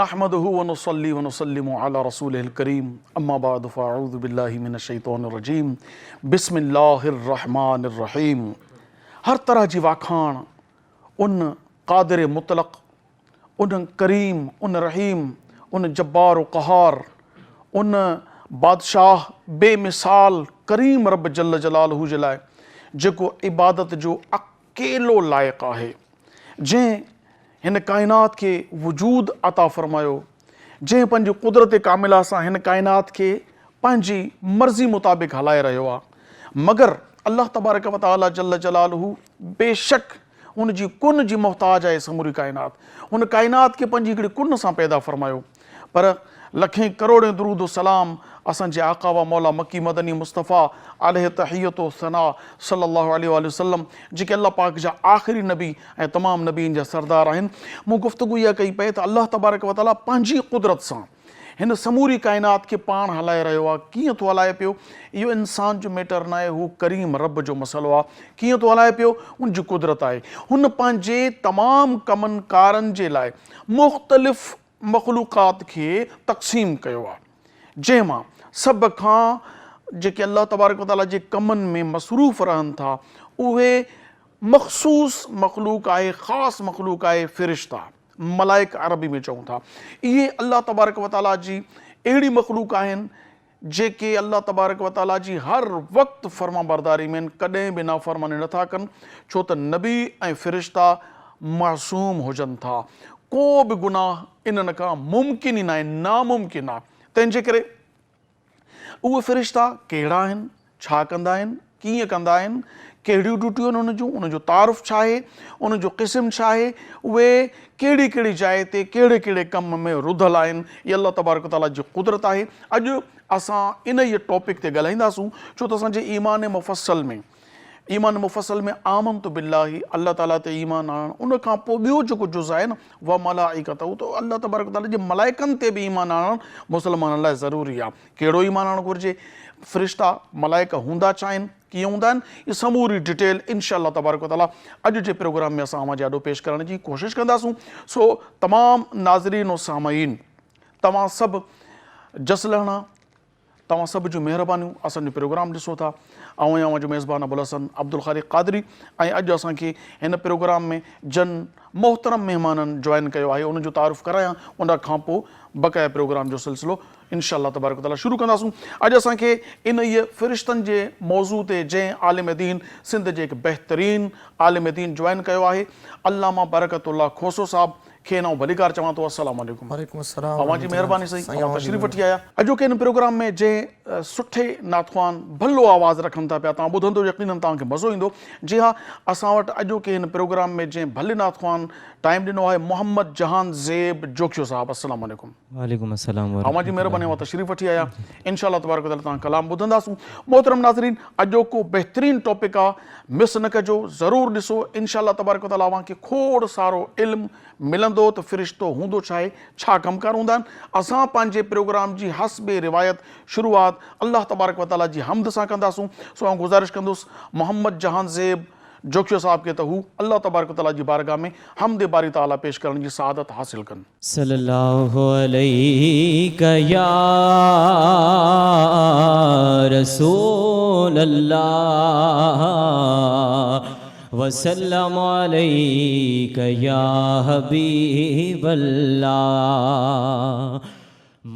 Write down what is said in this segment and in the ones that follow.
नहमदुहु व नुसल्ली व नुसल्लिमु अला रसूलिहिल करीम अम्मा बाद फ़अऊज़ु बिल्लाहि मिनश शैतानिर रजीम बिस्मिल्लाहिर रहमानिर रहीम। हर तरह जी वाखाण उन क़ादिर मुतलक़, उन करीम, उन रहीम, उन जब्बार व क़हार, उन बादशाह बेमिसाल करीम रब जल्ल जलालहू जे लाइ जेको इबादत जो अकेलो लाइक़ आहे, जंहिं हिन काइनात खे वजूद अता फ़रमायो, जंहिं पंहिंजी कुदरत कामिला सां हिन काइनात खे पंहिंजी मर्ज़ी मुताबिक़ हलाए रहियो आहे। मगर अल्लाह तबारक व तआला जल्ल जलालहू बेशक उन जी कुन जी मोहताज आहे समूरी काइनात। उन काइनात खे पंहिंजी हिकिड़ी कुन सां पैदा फ़रमायो। पर लखें करोड़ें दुरूद सलाम असांजे आका व मौला मकी मदनी मुस्तफ़ा अलैहि तहियतो सना सल्लल्लाहु अलैहि वसल्लम, जेके अल्लाह पाक जा आख़िरी नबी ऐं तमामु नबीन जा सरदार आहिनि। मूं गुफ़्तगू इहा कई पए त अल्लाह तबारक व तआला पंहिंजी कुदरत सां हिन समूरी काइनात खे पाण हलाए रहियो आहे। कीअं थो हलाए पियो, इहो इंसान जो मैटर न आहे, हू करीम रब जो मसइलो आहे। कीअं थो हलाए पियो, उन जी कुदरत आहे। हुन पंहिंजे तमामु कमनि कारनि जे लाइ मुख़्तलिफ़ मख़लूक़ात खे तक़सीम कयो आहे, जंहिं मां सभ खां जेके अल्लाह तबारक व तआला जे कमनि में मसरूफ़ रहनि था, उहे मख़सूस मख़लूक आहे, ख़ासि मख़लूक आहे फ़िरिश्ता, मलाइक अरबी में चऊं था। इहे अल्लाह तबारक व तआला जी अहिड़ी मख़लूक आहिनि जेके अल्लाह तबारक व तआला जी हर वक़्तु फ़र्मा बरदारी में आहिनि, कॾहिं बि नाफ़रमानी नथा कनि, छो त नबी ऐं फ़िरिश्ता मासूम हुजनि था। को बि गुनाह इन्हनि खां मुमकिन ई न आहे, नामुमकिन आहे। तंहिंजे करे उहे फ़िरिश्ता कहिड़ा आहिनि, छा कंदा आहिनि, कीअं कंदा आहिनि, कहिड़ियूं ड्यूटियूं आहिनि उनजूं, उनजो तारुफ़ छा आहे, उनजो क़िस्म छा आहे, उहे कहिड़ी कहिड़ी जाइ ते कहिड़े कहिड़े कम में रुधल आहिनि, इहा अल्लाह तबारक व तआला जी कुदरत आहे। अॼु असां इन इहे टॉपिक ते ॻाल्हाईंदासूं, छो त असांजे ईमान मुफ़सल में आमनतु बिल्लाहि, अल्लाह ताला ते ईमान आणणु, उन खां पोइ ॿियो जेको जुज़ आहे न व मलाइकतहू, त अल्लाह तबारक व तआला जे मलाइकनि ते बि ईमान आणणु मुस्लमाननि लाइ ज़रूरी आहे। कहिड़ो ईमान आणणु घुरिजे, फ़रिश्ता मलाइका हूंदा छा आहिनि, कीअं हूंदा आहिनि, इहा समूरी डिटेल इंशाअल्लाह तबारक व तआला अॼु जे प्रोग्राम में असां आॾो पेश करण जी कोशिशि कंदासूं। सो तमामु नाज़रीन व सामाईन, तव्हां सभु जसलहणा, तव्हां सभु जूं महिरबानियूं, असांजो प्रोग्राम ॾिसो था। ऐं जो मेज़बान अबुल हसन अब्दुल ख़ालिक़ क़ादरी। ऐं अॼु असांखे हिन प्रोग्राम में जन मोहतरम महिमाननि जॉइन कयो आहे, उनजो तारुफ़ करायां, उन खां पोइ बक़ाया प्रोग्राम जो सिलसिलो इंशाअल्लाह तबारक व तआला शुरू कंदासूं। अॼु असांखे इन इहे फ़रिश्तनि जे मौज़ू ते जंहिं आलिम दीन सिंध जे हिकु बहितरीन आलिम दीन जॉइन कयो आहे, अल्लामा बरकतुल्लाह खोसो साहब, खे नओं भलीकार चवां थो। अस्सलाम वालेकुम। वालेकुम अस्सलाम। तव्हांजी महिरबानी सही, तव्हां तशरीफ़ वठी आया। अॼोके हिन प्रोग्राम में जंहिं सुठे नातख़्वान भलो आवाज़ रखनि था पिया, तव्हां ॿुधंदो यकीनन तव्हांखे मज़ो ईंदो। जी हा, असां वटि अॼोके हिन प्रोग्राम में जंहिं भले नातख़्वान टाइम ॾिनो आहे, मोहम्मद जहान ज़ेब जोखियो साहब। अस्सलाम वालेकुम। वालेकुम अस्सलाम। तव्हांजी महिरबानी, तव्हां तशरीफ़ वठी आया। इंशाअल्लाह तबारक व तआला तव्हां कलाम ॿुधंदासूं। मोहतरम नाज़रीन, अॼोको बहितरीन टॉपिक आहे, मिस न कजो, ज़रूरु ॾिसो। इंशाअल्लाह तबारक व तआला तव्हांखे खोड़ सारो इल्मु मिलंदो त फ़रिश्तो हूंदो छा आहे, छा कमकार हूंदा आहिनि। असां पंहिंजे प्रोग्राम जी हस्बे रिवायत शुरूआत अल्लाह तबारक व तआला जी हम्द सां कंदासूं। सो आउं गुज़ारिश कंदुसि मोहम्मद जहान ज़ेब जोखियो साहब खे त हू अल्लाह तबारक व तआला जी बारगाह में हम्द बारी ताला पेश करण जी सआदत हासिल कनि। सल्लल्लाहु अलैका या रसूल अल्लाह वसल्लम अलैका या हबीब अल्लाह।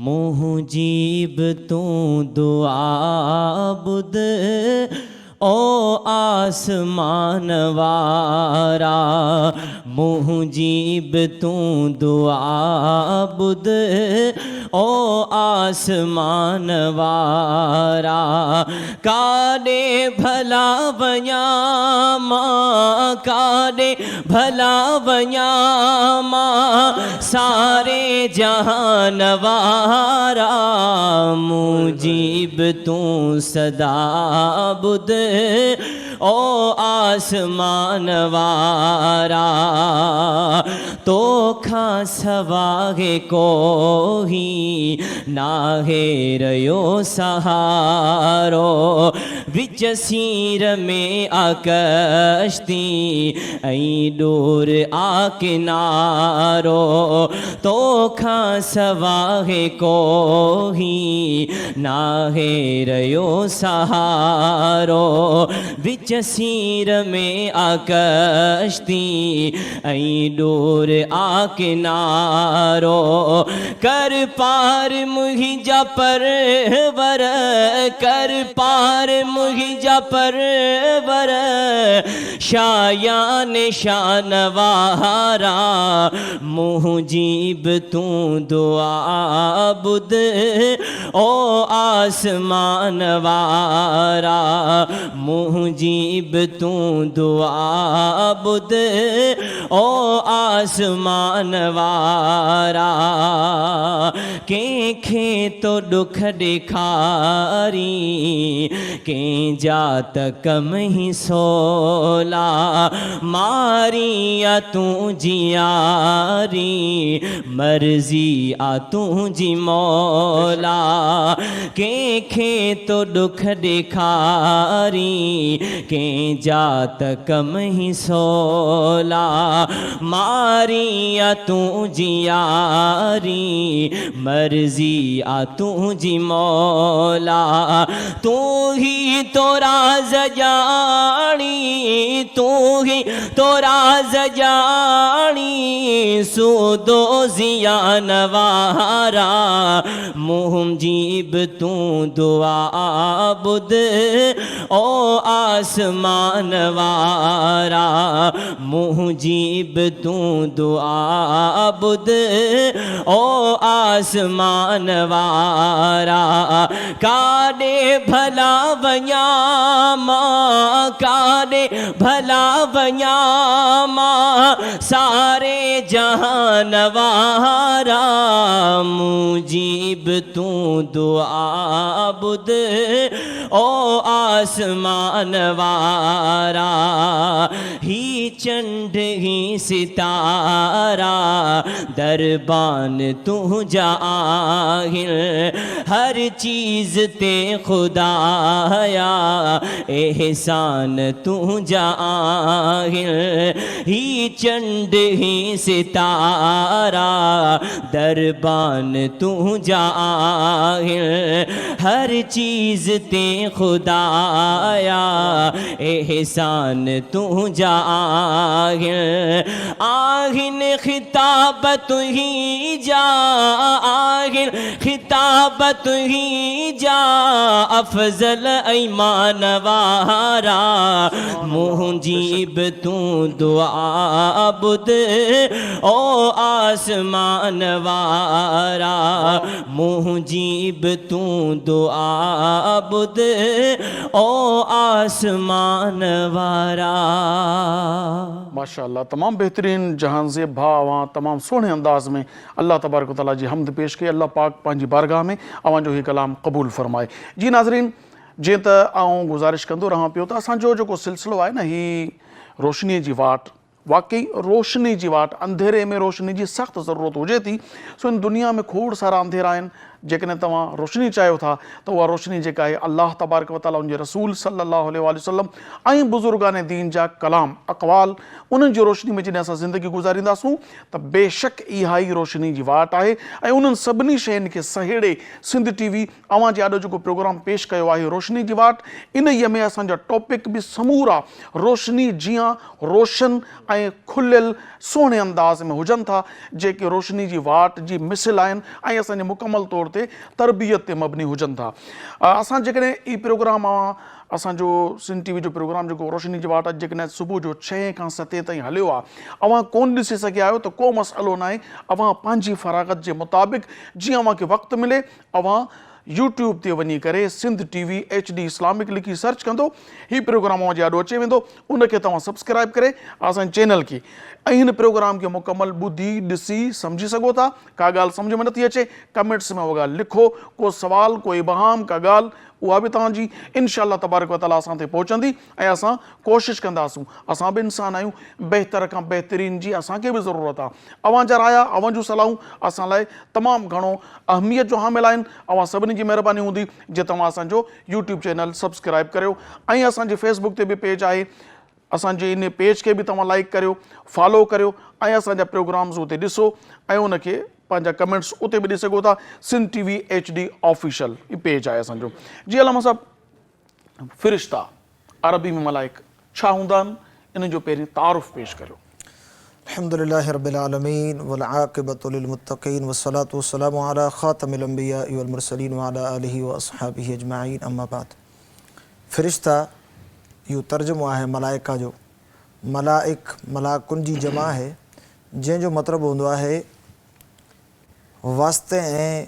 मुजीब तू दुआ बुद ओ आसमान वारा, मुजीब तू दुआ बुद ओ आसमान वारा। काॾे भला वञा मां, काॾे भला वञा मां, सारे जहान वारा। मुजीब तू सदा बुद ओ आसमान वारा। तो खां सवागे कोई नाहे रयो सहारो, विच सीर में आकश्ती ऐं डोर आ किनारो तो खां सवाहे कोही नाहे रयो सहारो विच सीर में आकश्ती ऐं डोर आ किनारो कर पार मुहिंजा परवर कर पार मुहिंजा परवर शायान शान वारा मुजीब तू दुआ बुद ओ आसमान वारा मुजीब तू दुआ बुद ओ आसमान वारा कंहिंखे तो दुख ॾेखारी कंहिं जात कम ही सोला मारी आ तूं जियारी मर्जी आ तूं जी मौला कंहिंखे तो दुख ॾेखारी कंहिं जात कम ही सोला मारी आ तूं जियारी मर्जी आ तूं जी मौला तू ही तो राज जानी तू ही तो राज जानी सूदो जियान वारा मुजीब तू दुआ बुद ओ आसमान वारा मुजीब तू दुआ बुद ओ आसमान वारा काॾे भला वञा मां काॾे भला वञा मां सारे जहान वारा मुजीब तू दुआ बुद ओ आसमान वारा ही चंड ही सितारा दरबान तुझा आहिल हर चीज़ ते खुदाया एहसान तुझा आहिल ही चंड ही सितारा दरबान तुझा आहिल हर चीज़ ते खुदाया एहसान तुझा आहिल आहिन खिताब तुही जा आहिन खिताब तुही जा अफजल ईमान वारा मुजीब तू दुआ बुद ओ आसमान वारा मुजीब तू दुआ बुद ओ आसमान वारा। माशाअल्लाह तमाम बेहतरीन जहान ज़ेब भाव तमाम सोहने अंदाज में अल्लाह तबारक व तआला जी हमद पेश कई अल्लाह पाक पंहिंजी बारगाह में अवां जो ही कलाम क़बूल फरमाए। जी नाज़रीन जीअं त आउं गुज़ारिश कंदो रहां पियो त असांजो जेको सिलसिलो आहे न ही रोशनीअ जी वाट वाकई रोशनी जी वाट अंधेरे में रोशनी जी सख़्त ज़रूरत हुजे थी। सो इन दुनिया में खोड़ सारा अंधेरा आहिनि जेकॾहिं तव्हां रोशनी चाहियो था त उहा रोशनी जेका आहे अल्लाह तबारक व तआला उनजे रसूल सल्लल्लाहु अलैहि वसल्लम ऐं बुज़ुर्गान दीन जा कलाम अक़वाल उन्हनि जी रोशनी में जॾहिं असां ज़िंदगी गुज़ारींदासूं त बेशक इहा ई रोशनी जी वाट आहे ऐं उन्हनि सभिनी शयुनि खे सहेड़े सिंध टीवी अवां जे आॾो जेको प्रोग्राम पेश कयो आहे रोशनी जी वाट इन ई में असांजा टॉपिक बि समूरा रोशनी जीअं रोशन ऐं खुलियल सोहणे अंदाज़ में हुजनि था जेके रोशनी जी वाट जी मिसल आहिनि ऐं असांजे मुकमल तौर ते तरबियत ते मबनी हुजनि था। असां जेकॾहिं ई प्रोग्राम असांजो सिंध टीवी जो प्रोग्राम जेको रोशनी जी वाट जेकॾहिं सुबुह जो 6 खां 7 ताईं हलियो आहे अवां कोन ॾिसी सघिया आहियो त को मसइलो न आहे। अवां पंहिंजी फ़राग़त जे मुताबिक़ जीअं अव्हांखे वक़्तु मिले अवां यूट्यूब ते वञी करे सिंध टीवी HD इस्लामिक लिखी सर्च कंदो ही प्रोग्राम अवां जे आॾो अची वेंदो उनखे तव्हां सब्सक्राइब करे असांजे चैनल खे ऐं हिन प्रोग्राम खे मुकमल ॿुधी ॾिसी सम्झी सघो था। का ॻाल्हि सम्झ में नथी अचे कमेंट्स में उहा ॻाल्हि लिखो को सवाल को इबहाम का ॻाल्हि उहा बि तव्हांजी इंशाअल्लाह तबारक व तआला असां ते पहुचंदी ऐं असां कोशिशि कंदासूं। असां बि इंसान आहियूं, बहितर खां बहितरीन जी असांखे बि ज़रूरत आहे। अव्हांजा राया, अव्हांजूं सलाहूं असां लाइ तमामु घणो अहमियत जो हामिल आहिनि। अव्हां सभिनी जी महिरबानी हूंदी जे तव्हां असांजो यूट्यूब चैनल सब्सक्राइब करियो ऐं असांजे फेसबुक ते बि पेज आहे, असांजे इन पेज खे बि तव्हां लाइक करियो, फॉलो करियो ऐं असांजा प्रोग्राम्स उते ॾिसो ऐं उनखे पंहिंजा कमेंट्स उते बि ॾेई सघो था। सिंध TV HD ऑफिशियल ही पेज आहे असांजो। जी अलामा साहब, फ़रिश्ता अरबी में मलाइक छा हूंदा आहिनि, इन जो पहिरीं तारुफ़ पेश करियो। अल्हम्दुलिल्लाहि रब्बिल आलमीन वल आक़िबतु लिल मुत्तक़ीन वस्सलातु वस्सलामु अला ख़ातमिल अंबिया वल मुरसलीन व अला आलिहि व अस्हाबिहि अजमाइन, अम्मा बाद। फ़रिश्ता इहो तर्जुमो आहे मलाइका जो। मलाइक मलाकुन जी जमा आहे, जंहिंजो मतिलबु हूंदो आहे वास्ते ऐं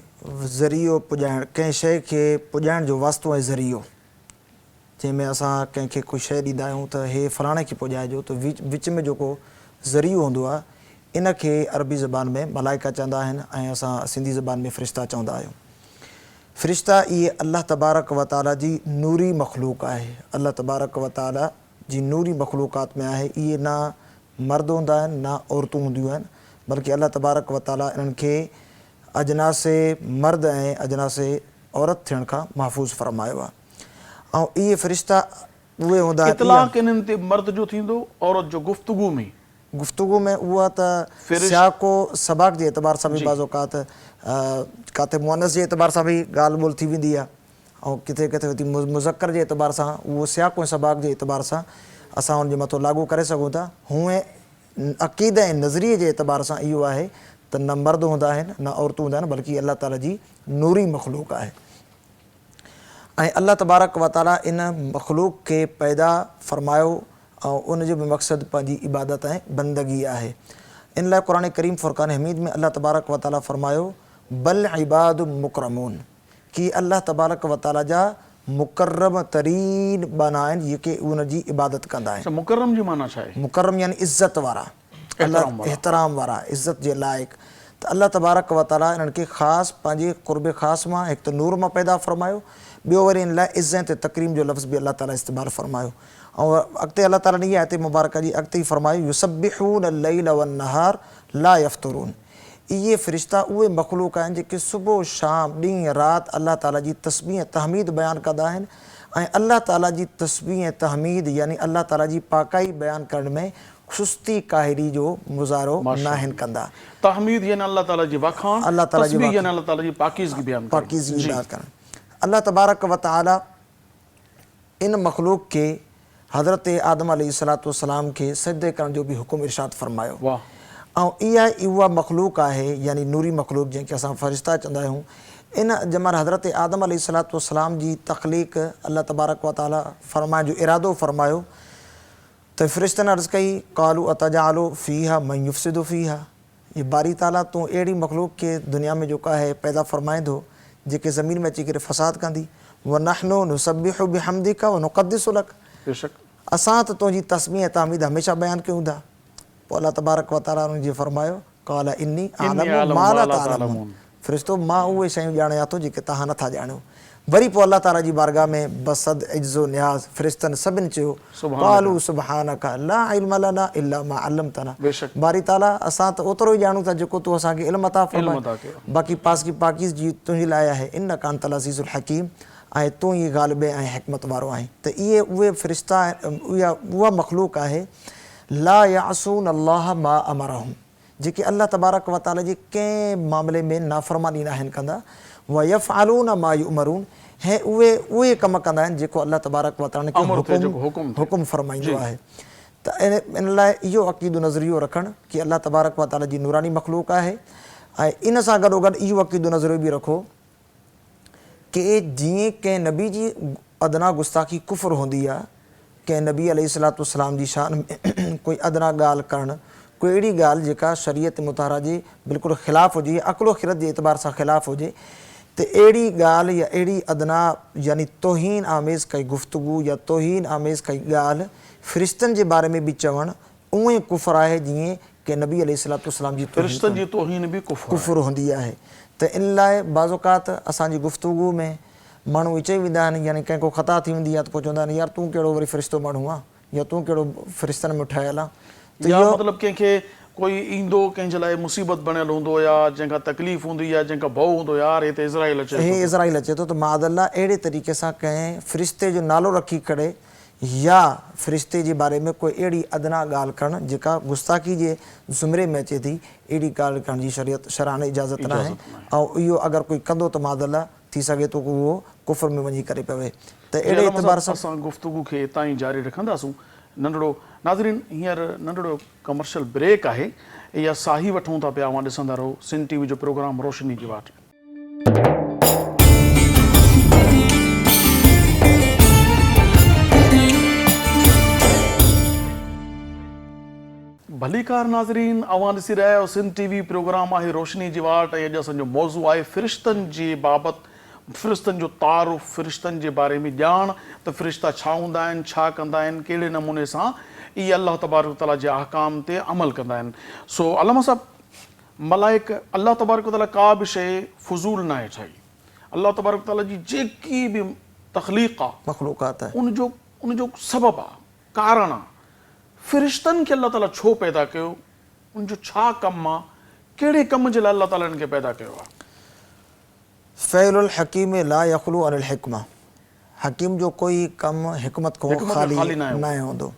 ज़रियो पुॼाइणु, कंहिं शइ खे पुॼाइण जो वास्तो ऐं ज़रियो। जंहिंमें असां कंहिंखे कोई शइ ॾींदा आहियूं त हे फलाणे खे पुॼाइजो, त विच में जेको ज़रियो हूंदो आहे इन खे अरबी ज़बान में मलाइका चवंदा आहिनि ऐं असां सिंधी ज़बान में फ़रिश्ता चवंदा आहियूं। फ़रिश्ता इहे अल्लाह तबारक व तआला जी नूरी मख़लूक आहे। अल्लाह तबारक व तआला जी नूरी मख़लूक़ात में आहे। इहे ना मर्द हूंदा आहिनि ना औरतूं हूंदियूं आहिनि, बल्कि अल्लाह तबारक व तआला इन्हनि खे अजनासे मर्द ऐं अजनासे औरत थियण खां महफ़ूज़ फ़रमायो आहे। ऐं इहे फ़रिश्ता उहे हूंदा आहिनि। इतलाक़ इन्हनि ते मर्द जो थींदो, औरत जो गुफ़्तगू में गुफ्तगू में उहा त सियाको सबाक जे एतबार सां बि बाज़ औक़ात किथे मुअनस जे एतबार सां बि ॻाल्हि ॿोल थी वेंदी आहे ऐं किथे किथे वधी मुज़क्कर जे एतबार सां, उहो सियाको ऐं सबाक जे एतबार सां असां उनजे मथां लागू करे सघूं था। हूअं अक़ीद ऐं नज़रिये जे एतबार सां इहो आहे त न मर्द हूंदा आहिनि न औरतूं हूंदा आहिनि, बल्कि अल्लाह ताला जी नूरी मख़लूक आहे। ऐं अल्लाह तबारक व तआला इन मख़लूक खे पैदा फ़रमायो ऐं उनजो बि मक़सदु पंहिंजी इबादत ऐं बंदगी आहे। इन लाइ क़ुरान करीम फ़ुरक़ान हमीद में अल्लाह तबारक व तआला फ़रमायो बल इबाद मुकरमून, कि अल्लाह तबारक व तआला जा मुकर्रम तरीन बना आहिनि जेके उनजी इबादत कंदा आहिनि। मुकर्रम जी माना छा आहे? मुकर्रम यानी इज़्ज़त वारा, अल्लाह एहतराम वारा, इज़्ज़त जे लाइक़। त अल्लाह तबारक व तआला इन्हनि खे ख़ासि पंहिंजे क़ुर्ब ख़ासि मां हिकु त नूर मां पैदा फ़रमायो, ॿियो वरी इन लाइ इज़्ज़त ऐं तकरीम जो लफ़्ज़ बि अल्लाह ताला इस्तेमालु फ़रमायो। ऐं अॻिते अल्लाह ताला ने इहा आयत मुबारक जी अॻिते ई फ़रमायो युसब्बिहून अल-लैल वन-नहार ला यफ़्तुरून। इहे फ़रिश्ता उहे मख़लूक आहिनि जेके सुबुह शाम ॾींहुं राति अल्लाह ताला जी तस्बीह तहमीद बयानु कंदा आहिनि ऐं अल्लाह ताला जी तस्बीह तहमीद यानी अल्लाह ताला जी पाकाई बयानु करण में सुस्ती काहिरी जो मुज़ारो न आहिनि कंदा। तहमीद यानी अल्लाह ताला जी वखाण, अल्लाह ताला जी तस्बीह यानी अल्लाह ताला जी पाकीज़गी बयान करणु। पाकीज़गी बयानु करणु। अल्लाह तबारक व तआला इन मख़लूक के हज़रत आदम अलैहिस्सलाम खे सजदे करण जो बि हुकुम इरशाद फ़रमायो। ऐं इहा उहा मख़लूक आहे यानी नूरी मख़लूक जंहिंखे असां फ़रिश्ता चवंदा आहियूं। इन जमल हज़रत आदम अलैहिस्सलाम जी तख़लीक़ अल्लाह तबारक व तआला फ़रमाइण जो इरादो फ़रमायो त फ़रिश्तनि अर्ज़ु कई क़ालू अतजअलु फ़ीहा मन युफ़्सिदु फ़ीहा, ये बारी ताला तूं अहिड़ी मख़लूक खे दुनिया में जेका आहे पैदा फ़रमाईंदो जेके ज़मीन में अची करे फ़साद कंदी। व नहनु नुसब्बिहु बिहम्दिका व नुक़द्दिसु लक, असां त तुंहिंजी तस्बीह तहमीद हमेशह बयानु कयूं था। पोइ अल्लाह तबारक व तआला उन्हनि खे फ़रमायो क़ाल इन्नी अअलमु मा ला तअलमून, फ़रिश्तो मां उहे शयूं ॼाणियां थो जेके तव्हां नथा ॼाणियो। वरी पोइ अल्लाह ताला जी बारगाह में बसद इज़्ज़ो न्याज़ फ़रिश्तनि सभिनी चयो क़ालू सुब्हानका ला इल्म लना इल्ला मा अल्लमतना, बारी ताला असां त ओतिरो ई ॼाणूं था जेको तूं असांखे इल्म अता फ़रमाए, बाक़ी पाकीज़गी तुंहिंजे लाइ आहे। इन्नका अंतल अज़ीज़ुल हकीम, ऐं तूं ई ग़ालिब ऐं हिकमत वारो आहीं। त इहे उहे फ़रिश्ता उहा मख़लूक आहे ला यासून अल्लाह मा अमरहुम, जेके अल्लाह तबारक व तआला जे कंहिं मामले में नाफ़रमानी न आहिनि कंदा। व यफ़अलून मा युअमरून, ऐं उहे कम कंदा आहिनि जेको अल्लाह तबारक व तआला हुकुम फ़रमाईंदो आहे। त इन लाइ इहो अक़ीदो नज़रियो रखणु कि अल्लाह तबारक व तआला जी नूरानी मख़लूक आहे। ऐं इन सां गॾोगॾु इहो अक़ीदो नज़रियो बि रखो कि जीअं कंहिं नबी जी अदना गुस्ताखी कुफ़र हूंदी आहे, कंहिं नबी अलैहिस्सलाम जी शान में कोई अदना ॻाल्हि करणु, कोई अहिड़ी ॻाल्हि जेका शरीयत मुताहरा जे बिल्कुलु ख़िलाफ़ु हुजे, अक़ुलो ख़िरत जे एतबार सां ख़िलाफ़ु हुजे, त अहिड़ी ॻाल्हि या अहिड़ी अदना यानी तौहीन आमेज़ काई गुफ़्तगू या तौहीन आमेज़ काई ॻाल्हि फ़रिश्तनि जे बारे में बि चवणु उहो ई कुफ़र आहे जीअं कि नबी अलैहिस्सलाम जी तौहीन बि कुफ़र हूंदी आहे। त इन लाइ बाज़ औक़ात असांजी गुफ़्तगू में माण्हू चई वेंदा आहिनि, यानी कंहिं को ख़ता थी वेंदी आहे त पोइ चवंदा आहिनि यार तूं कहिड़ो वरी फ़रिश्तो माण्हू आहे, या तूं कहिड़ो फ़रिश्तनि में ठहियल आहे। त या इहो मतिलबु कंहिंखे कोई ईंदो कंहिंजे लाइ मुसीबत बणियल हूंदो या जंहिंखां तकलीफ़ हूंदी या जंहिंखां भउ हूंदो, यार हिते इज़राइल अचे हे इज़राइल अचे थो, त माअज़ल्ला अहिड़े तरीक़े सां कंहिं फ़रिश्ते जो नालो रखी करे या फ़रिश्ते जे बारे में कोई अहिड़ी अदना ॻाल्हि करणु जेका गुस्ताखी जे ज़ुमरे में अचे थी, अहिड़ी ॻाल्हि करण जी शरीयत शराने इजाज़त न आहे। ऐं इहो अगरि कोई कंदो त माअज़ल्ला थी सघे थो उहो कुफ़र में वञी करे पवे। त अहिड़े एतबार सां असां गुफ़्तगू खे हितां ई जारी रखंदासूं। नंढड़ो नाज़रीन, हींअर नंढड़ो कमर्शियल ब्रेक आहे, इहा साही वठूं था पिया। मां ॾिसंदा रहो सिंध टीवी जो प्रोग्राम रोशनी जी वाट। भलीकार नाज़रीन, अवां ॾिसी रहिया आहियो सिंध टीवी, प्रोग्राम आहे रोशनी जी वाट। ऐं अॼु असांजो मौज़ू आहे फ़रिश्तनि जे बाबति, फ़रिश्तनि जो तारुफ़, फ़रिश्तनि जे बारे में ॼाण त फ़रिश्ता छा हूंदा आहिनि, छा कंदा आहिनि, कहिड़े नमूने सां इहे अल्लाह तबारक ताला जे अहकाम ते अमल कंदा आहिनि। सो अल्लामा साहब, मलाइक अल्लाह तबारक ताला का बि शइ फ़ुज़ूल न आहे ठाही। अल्लाह तबारक ताला जी जेकी बि तख़लीक़ आहे, मख़लूक़ात आहे, उनजो सबबु आहे, कारण आहे। फ़रिश्तनि खे अल्लाह ताला छो पैदा कयो, उनजो छा कमु आहे, कहिड़े कम जे लाइ अल्लाह ताला इनखे पैदा कयो आहे? फ़इलुल हकीम ला यख़लू अनिल हिकमा, हकीम जो कोई कमु हिकमत खां ख़ाली न हूंदो।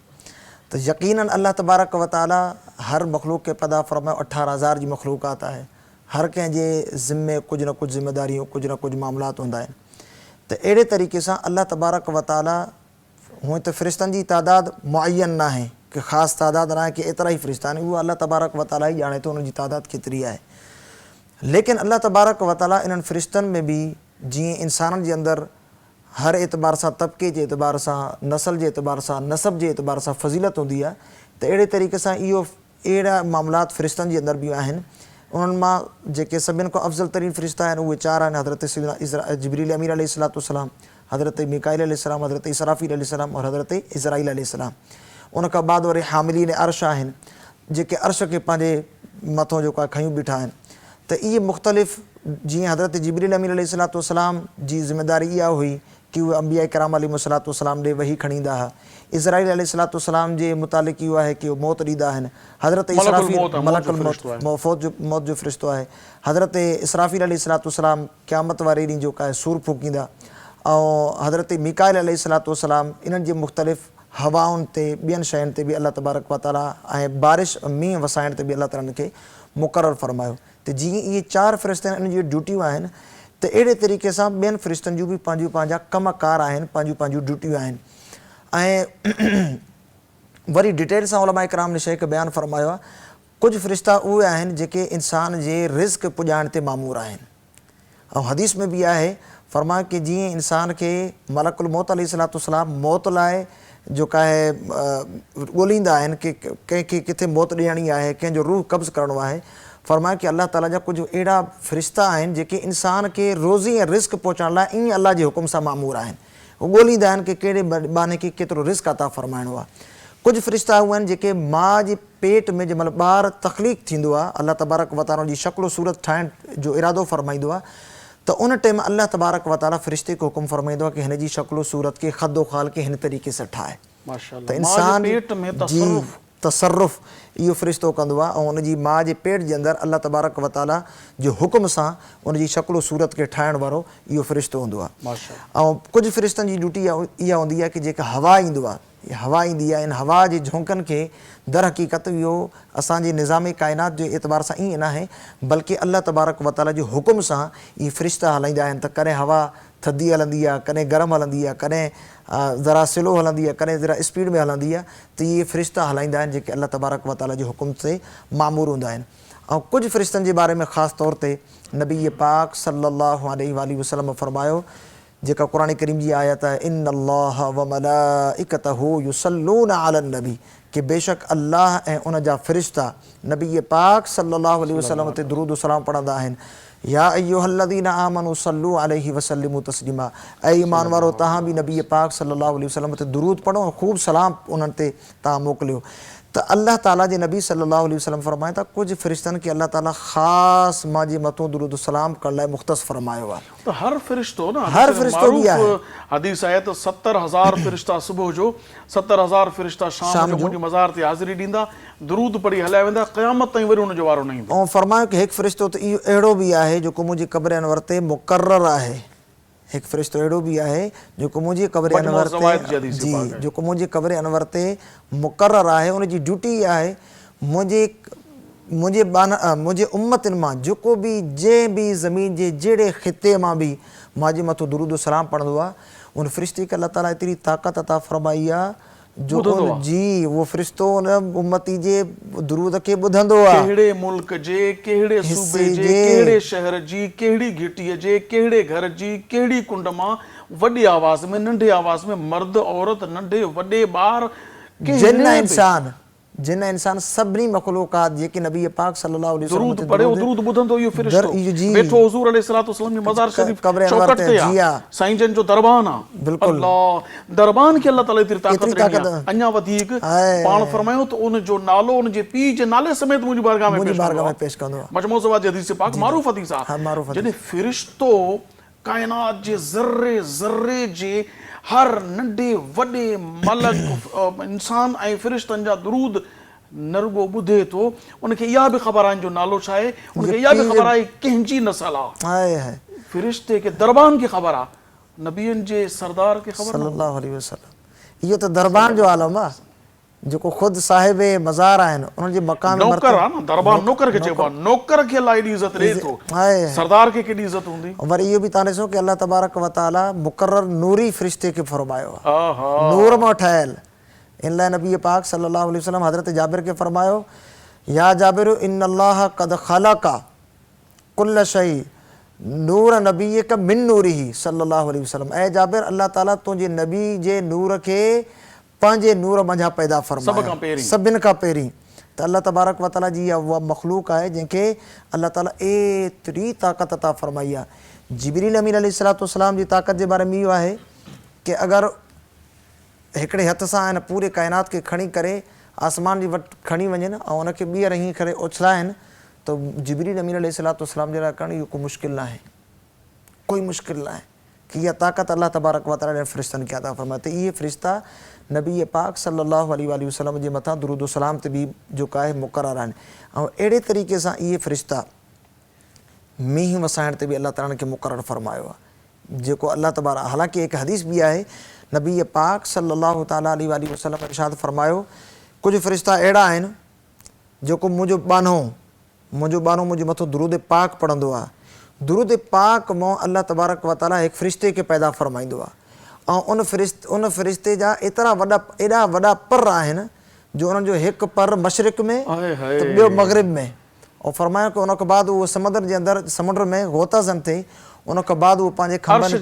त यकीनन अल्लाह तबारक व तआला हर मख़लूक़ खे पैदा फ़रमायो। 18,000 जी मख़लूक़ात आहे, हर कंहिंजे ज़िम्मे कुझु न कुझु ज़िम्मेदारियूं, कुझु न कुझु मामलात हूंदा आहिनि। त अहिड़े तरीक़े सां अल्लाह तबारक व तआला, हूअं त फ़रिश्तनि जी तादाद मुअय्यन न आहे कि ख़ासि तादाद न आहे कि एतिरा ई फ़रिश्ता आहिनि, उहो अल्लाह तबारक व तआला ई ॼाणे थो उन्हनि जी तादाद केतिरी आहे। लेकिन अल्लाह तबारक व तआला इन्हनि फ़रिश्तनि में बि जीअं इंसाननि जे अंदरि हर एतबार सां, तबिके जे एतबार सां, नसल जे एतबार सां, नसब जे एतबार सां फ़ज़ीलत हूंदी आहे, त अहिड़े तरीक़े सां इहो अहिड़ा मामलात फ़रिश्तनि जे अंदरि बि आहिनि। उन्हनि मां जेके सभिनि खां अफ़ज़ल तरीन फ़रिश्ता आहिनि उहे 4 आहिनि: हज़रत जिब्रील अमीर अलैहिस्सलाम, हज़रत मीकाईल अलैहिस्सलाम, हज़रत इसराफ़ील अलैहिस्सलाम और हज़रत इज़राईल अलैहिस्सलाम। उन खां बाद वरी हामिलीन अर्श आहिनि, जेके अर्श खे पंहिंजे मथां जेको आहे खयूं बीठा आहिनि। त इहे मुख़्तलिफ़, जीअं हज़रत जिब्रील अमीर अलैहिस्सलाम जी ज़िम्मेदारी इहा हुई कि उहे अंबिया किराम अलैहिस्सलाम ॾे वही खणी ईंदा हुआ। इज़राईल अलैहिस्सलाम जे मुतालिक़ इहो आहे कि उहे मौत ॾींदा आहिनि। हज़रत इसराफ़ील मौत जो फ़रिश्तो आहे। हज़रत इसराफ़ील अलैहिस्सलाम क़यामत वारे ॾींहुं जेका आहे सूर फूकींदा। ऐं हज़रत मीकाईल अलैहिस्सलाम इन्हनि जे मुख़्तलिफ़ हवाउनि ते, ॿियनि शयुनि ते बि अल्लाह तबारक व तआला, ऐं बारिश मींहुं वसाइण ते बि अल्लाह ताला खे मुक़ररु फ़रमायो। त जीअं इहे 4 फ़रिश्ता आहिनि, इन्हनि जी ड्यूटियूं आहिनि, त अहिड़े तरीक़े सां ॿियनि फ़रिश्तनि जूं बि पंहिंजा कमकार आहिनि, पंहिंजूं ड्यूटियूं आहिनि। ऐं वरी डिटेल सां उलमा इकराम ने शइ खे बयानु फ़रमायो आहे। कुझु फ़रिश्ता उहे आहिनि जेके इंसान जे रिज़्क़ पुॼाइण ते मामूर आहिनि। ऐं हदीस में बि आहे फ़रमायो कि जीअं इंसान खे मलकुल मौत अलैहिस्सलाम मौत लाइ जेका आहे ॻोल्हींदा आहिनि कि कंहिंखे किथे मौत ॾियणी आहे, कंहिंजो रूह कब्ज़ करिणो आहे, फ़रमायो कि अल्लाह ताला जा कुझु अहिड़ा फ़रिश्ता आहिनि जेके इंसान खे रोज़ी ऐं रिज़्क़ पहुचाइण लाइ ईअं अल्लाह जे हुकुम सां मामूर आहिनि। उहे ॻोल्हींदा आहिनि कि कहिड़े बाने खे केतिरो रिज़्क़ अता फ़रमाइणो आहे। कुझु फ़रिश्ता उहे आहिनि जेके माउ जे पेट में जंहिंमहिल ॿारु तख़लीक़ थींदो आहे, अल्लाह तबारक व तआला जी शक्ल सूरत ठाहिण जो इरादो फ़रमाईंदो आहे, त उन टाइम अल्लाह तबारक व तआला फ़रिश्ते खे हुकुम फ़रमाईंदो आहे कि हिन जी शक्ल सूरत खे ख़दो ख़ाल खे हिन तरीक़े सां ठाहे। त इंसान जी तसर्रुफ़ इहो फ़रिश्तो कंदो आहे, ऐं उनजी माउ जे पेट जे अंदरि अल्लाह तबारक व तआला जो हुकुम सां उनजी शक्ल सूरत खे ठाहिण वारो इहो फ़रिश्तो हूंदो आहे। ऐं कुझु फ़रिश्तनि जी ड्यूटी इहा हूंदी आहे कि जेका हवा ईंदो आहे, हवा ईंदी आहे, इन हवा जे झोंकनि खे दर हक़ीक़त इहो असांजे निज़ाम काइनात जे एतबार सां ईअं न आहे, बल्कि अल्लाह तबारक व तआला जे हुकुम सां इहे फ़रिश्ता हलाईंदा आहिनि। त कॾहिं हवा थधी हलंदी आहे, कॾहिं गरम हलंदी आहे, कॾहिं ज़रा स्लो हलंदी आहे, कॾहिं ज़रा स्पीड में हलंदी आहे। त इहे फ़रिश्ता हलाईंदा आहिनि जेके अल्लाह तबारक व तआला जे हुकुम ते मामूर हूंदा आहिनि। ऐं कुझु फ़रिश्तनि जे बारे में ख़ासि तौर ते नबी पाक सल्लल्लाहु अलैहि वसल्लम फ़रमायो, जेका क़ुरान करीम जी आयत आहे, इन्नल्लाह व मलाइकतहू युसल्लूना अलन नबी, कि बेशक अल्लाह ऐं उन जा फ़रिश्ता नबी पाक सल्लल्लाहु अलैहि वसल्लम ते दुरूद सलाम पढ़ंदा आहिनि। या अय्युहल्लज़ीना आमनू सल्लू अलैहि वसल्लिमू तस्लीमा, ऐं ईमान वारो तव्हां बि नबी पाक सल्लल्लाहु अलैहि वसल्लम ते दुरूद पढ़ो ऐं ख़ूब सलाम उन्हनि ते तव्हां मोकिलियो। तो अल्लाह ताला जे नबी सल्लल्लाहु अलैहि वसल्लम फरमाए था कुछ फ़रिश्तनि खे अल्लाह ताला ख़ासि मां जे मथां दुरूद सलाम करण लाइ मुख़्तस फरमायो आहे। तो हर फरिश्तो ना, हर फरिश्तो भी आहे। हदीस आहे तो 70,000 फरिश्ता सुबह जो, 70,000 फरिश्ता शाम जो मुंहिंजी मज़ार ते हाज़िरी ॾींदा, दुरूद पढ़ी हलिया वेंदा, क़यामत ताईं वरी उनजो वारो न ईंदो। ऐं फरमायो कि हिकु फ़रिश्तो त इहो अहिड़ो बि आहे जेको मुंहिंजी क़ब्र अनवर ते मुक़ररु आहे। हिकु फ़रिश्तो अहिड़ो बि आहे जेको मुंहिंजी क़ब्र अनवर ते जी जेको मुंहिंजी क़ब्र अनवर ते मुक़ररु आहे। उनजी ड्यूटी आहे मुंहिंजे उम्मतनि मां जेको बि जंहिं बि ज़मीन जे जहिड़े ख़िते मां बि मां जे मथां दुरूद सलाम पढ़ंदो आहे, उन फ़रिश्ते खे अल्लाह ताला एतिरी ताक़त अता फ़रमाई आहे जो जी वो फ़रिश्तो उन उम्मती जे दुरूद खे ॿुधंदो आहे। कहिड़े मुल्क जे, कहिड़े सूबे जे, कहिड़े शहर जी, कहिड़ी घिटीअ जे, कहिड़े घर जी, कहिड़ी कुंड मां, वॾी आवाज़ में, नंढे आवाज़ में, मर्द औरत, नंढे वॾे ॿार, जिन इंसान सभिनी मख़लूक़ात जेके नबी पाक सल्लल्लाहु अलैहि वसल्लम दुरूद पढ़े दुरूद ॿुधंदो इहो फ़रिश्तो वेठो हुज़ूर अलैहिस्सलातु वस्सलाम जी मज़ार शरीफ़ चौकट ते आहे, साईं जन जो दरबान आहे। बिल्कुलु अल्लाह दरबान खे अल्लाह ताला एतिरी ताक़त ॾिनी आहे। अञा वधीक पाण फरमायो त उन जो नालो उन जे पीउ जे नाले समेत मुंहिंजी बारगाह में पेश कंदो आहे। मजमू ज़वाद जी हदीस पाक मारूफ़ हदीस आहे, जॾहिं फ़रिश्तो काइनात जे ज़र्रे ज़र्रे जे हर नंढे वॾे मलक इंसान ऐं फ़रिश्तनि जा दुरूद न रुॻो ॿुधे थो, उनखे इहा बि ख़बर आहे जो नालो छा आहे, उनखे इहा बि ख़बर आहे कंहिंजी नसल आहे। फ़रिश्ते खे दरबान खे ख़बर आहे, नबियनि जे सरदार खे ख़बर सल्लल्लाहु अलैहि वसल्लम। इहो त दरबान जो आलम आहे जेको ख़ुदि साहिब मज़ार आहिनि, उन्हनि जे मकाम नौकर आहे न, दरबान नौकर खे चइबो आहे। नौकर खे अलाह एॾी इज़त ॾे थो, सरदार खे केॾी इज़त हूंदी। वरी इहो बि तव्हां ॾिसो कि अल्लाह तबारक व तआला मुक़ररु नूरी फ़रिश्ते खे फरमायो आहे, नूर मां ठहियल। इन लाइ नबी पाक सल्लल्लाहु अलैहि वसल्लम हज़रत जाबिर खे फरमायो, या जाबिर इन्न अल्लाह क़द ख़लक़ा कुल्ल शै नूर नबीक मिन नूरिही सल्लल्लाहु अलैहि वसल्लम। ऐं जाबिर अल्लाह ताला तुंहिंजे नबी जे नूर खे पंहिंजे नूर मंझां पैदा फरमायो, सभिनि खां पहिरीं। त अल्लाह तबारक व तआला जी इहा उहा मख़लूक आहे जंहिंखे अल्लाह ताला एतिरी ताक़त अता फरमाई आहे। जिब्रील अमीन अलैहिस्सलातु वस्सलाम जी ताक़त जे बारे में इहो आहे कि अगरि हिकिड़े हथ सां आहिनि पूरे काइनात खे खणी करे आसमान जी वटि खणी वञनि ऐं उनखे ॿीहर हीअं करे उछलाइनि त जिब्रील अमीन अलैहिस्सलातु वस्सलाम जे लाइ करणु इहो को मुश्किल न आहे, कोई मुश्किल न आहे कि इहा ताक़त अल्लाह तबारक व तआला फ़रिश्तनि खे अता फ़रमाए। त इहे फ़रिश्ता नबी पाक सल्लल्लाहु अलैहि वसल्लम जे मथां दुरूद सलाम ते बि जेको आहे मुक़ररु आहिनि। ऐं अहिड़े तरीक़े सां इहे फ़रिश्ता मींहुं वसाइण ते बि अल्लाह ताला खे मुक़ररु फरमायो आहे, जेको अल्लाह तबारक। हालांकि हिकु हदीस बि आहे, नबी पाक सल्लल्लाहु ताला अलैहि वसल्लम इरशाद फरमायो, कुझु फ़रिश्ता अहिड़ा आहिनि जेको मुंहिंजो बानो मुंहिंजे मथां दुरूद पाक पढ़ंदो आहे। दुरूद पाक मां अल्लाह तबारक व तआला हिकु फ़रिश्ते खे पैदा फरमाईंदो आहे ऐं उन फ़रिश्ते जा एॾा वॾा पर आहिनि जो उन्हनि जो हिकु पर मशरिक़ में त ॿियो मग़रिब में। ऐं फरमायो कि उन खां बाद उहो समुंड जे अंदरि समुंड में गोताज़न थिए, उन खां बाद उहो पंहिंजे खंभनि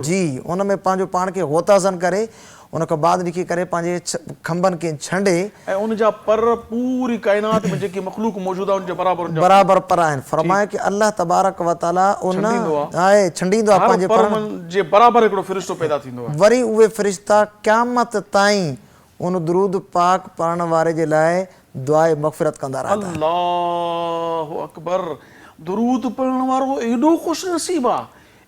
जी उन में पंहिंजो पाण खे गोताज़न करे उन खां बाद लिखी करे पंहिंजे खंभनि खे छंडे ऐं उन जा पर पूरी काइनात में जेकी मख़लूक मौजूद आहे उन जे बराबर पर आहिनि। फरमाए कि अल्लाह तबारक व तआला उन आहे छंडींदो आहे पंहिंजे पर जे बराबर हिकिड़ो फ़रिश्तो पैदा थींदो आहे। वरी उहे फ़रिश्ता क़यामत ताईं उन दुरूद पाक पढ़ण वारे जे लाइ दुआए मग़फ़िरत कंदा रहंदा। अल्लाहु अकबर। दुरूद पढ़ण वारो एॾो ख़ुशनसीब आहे,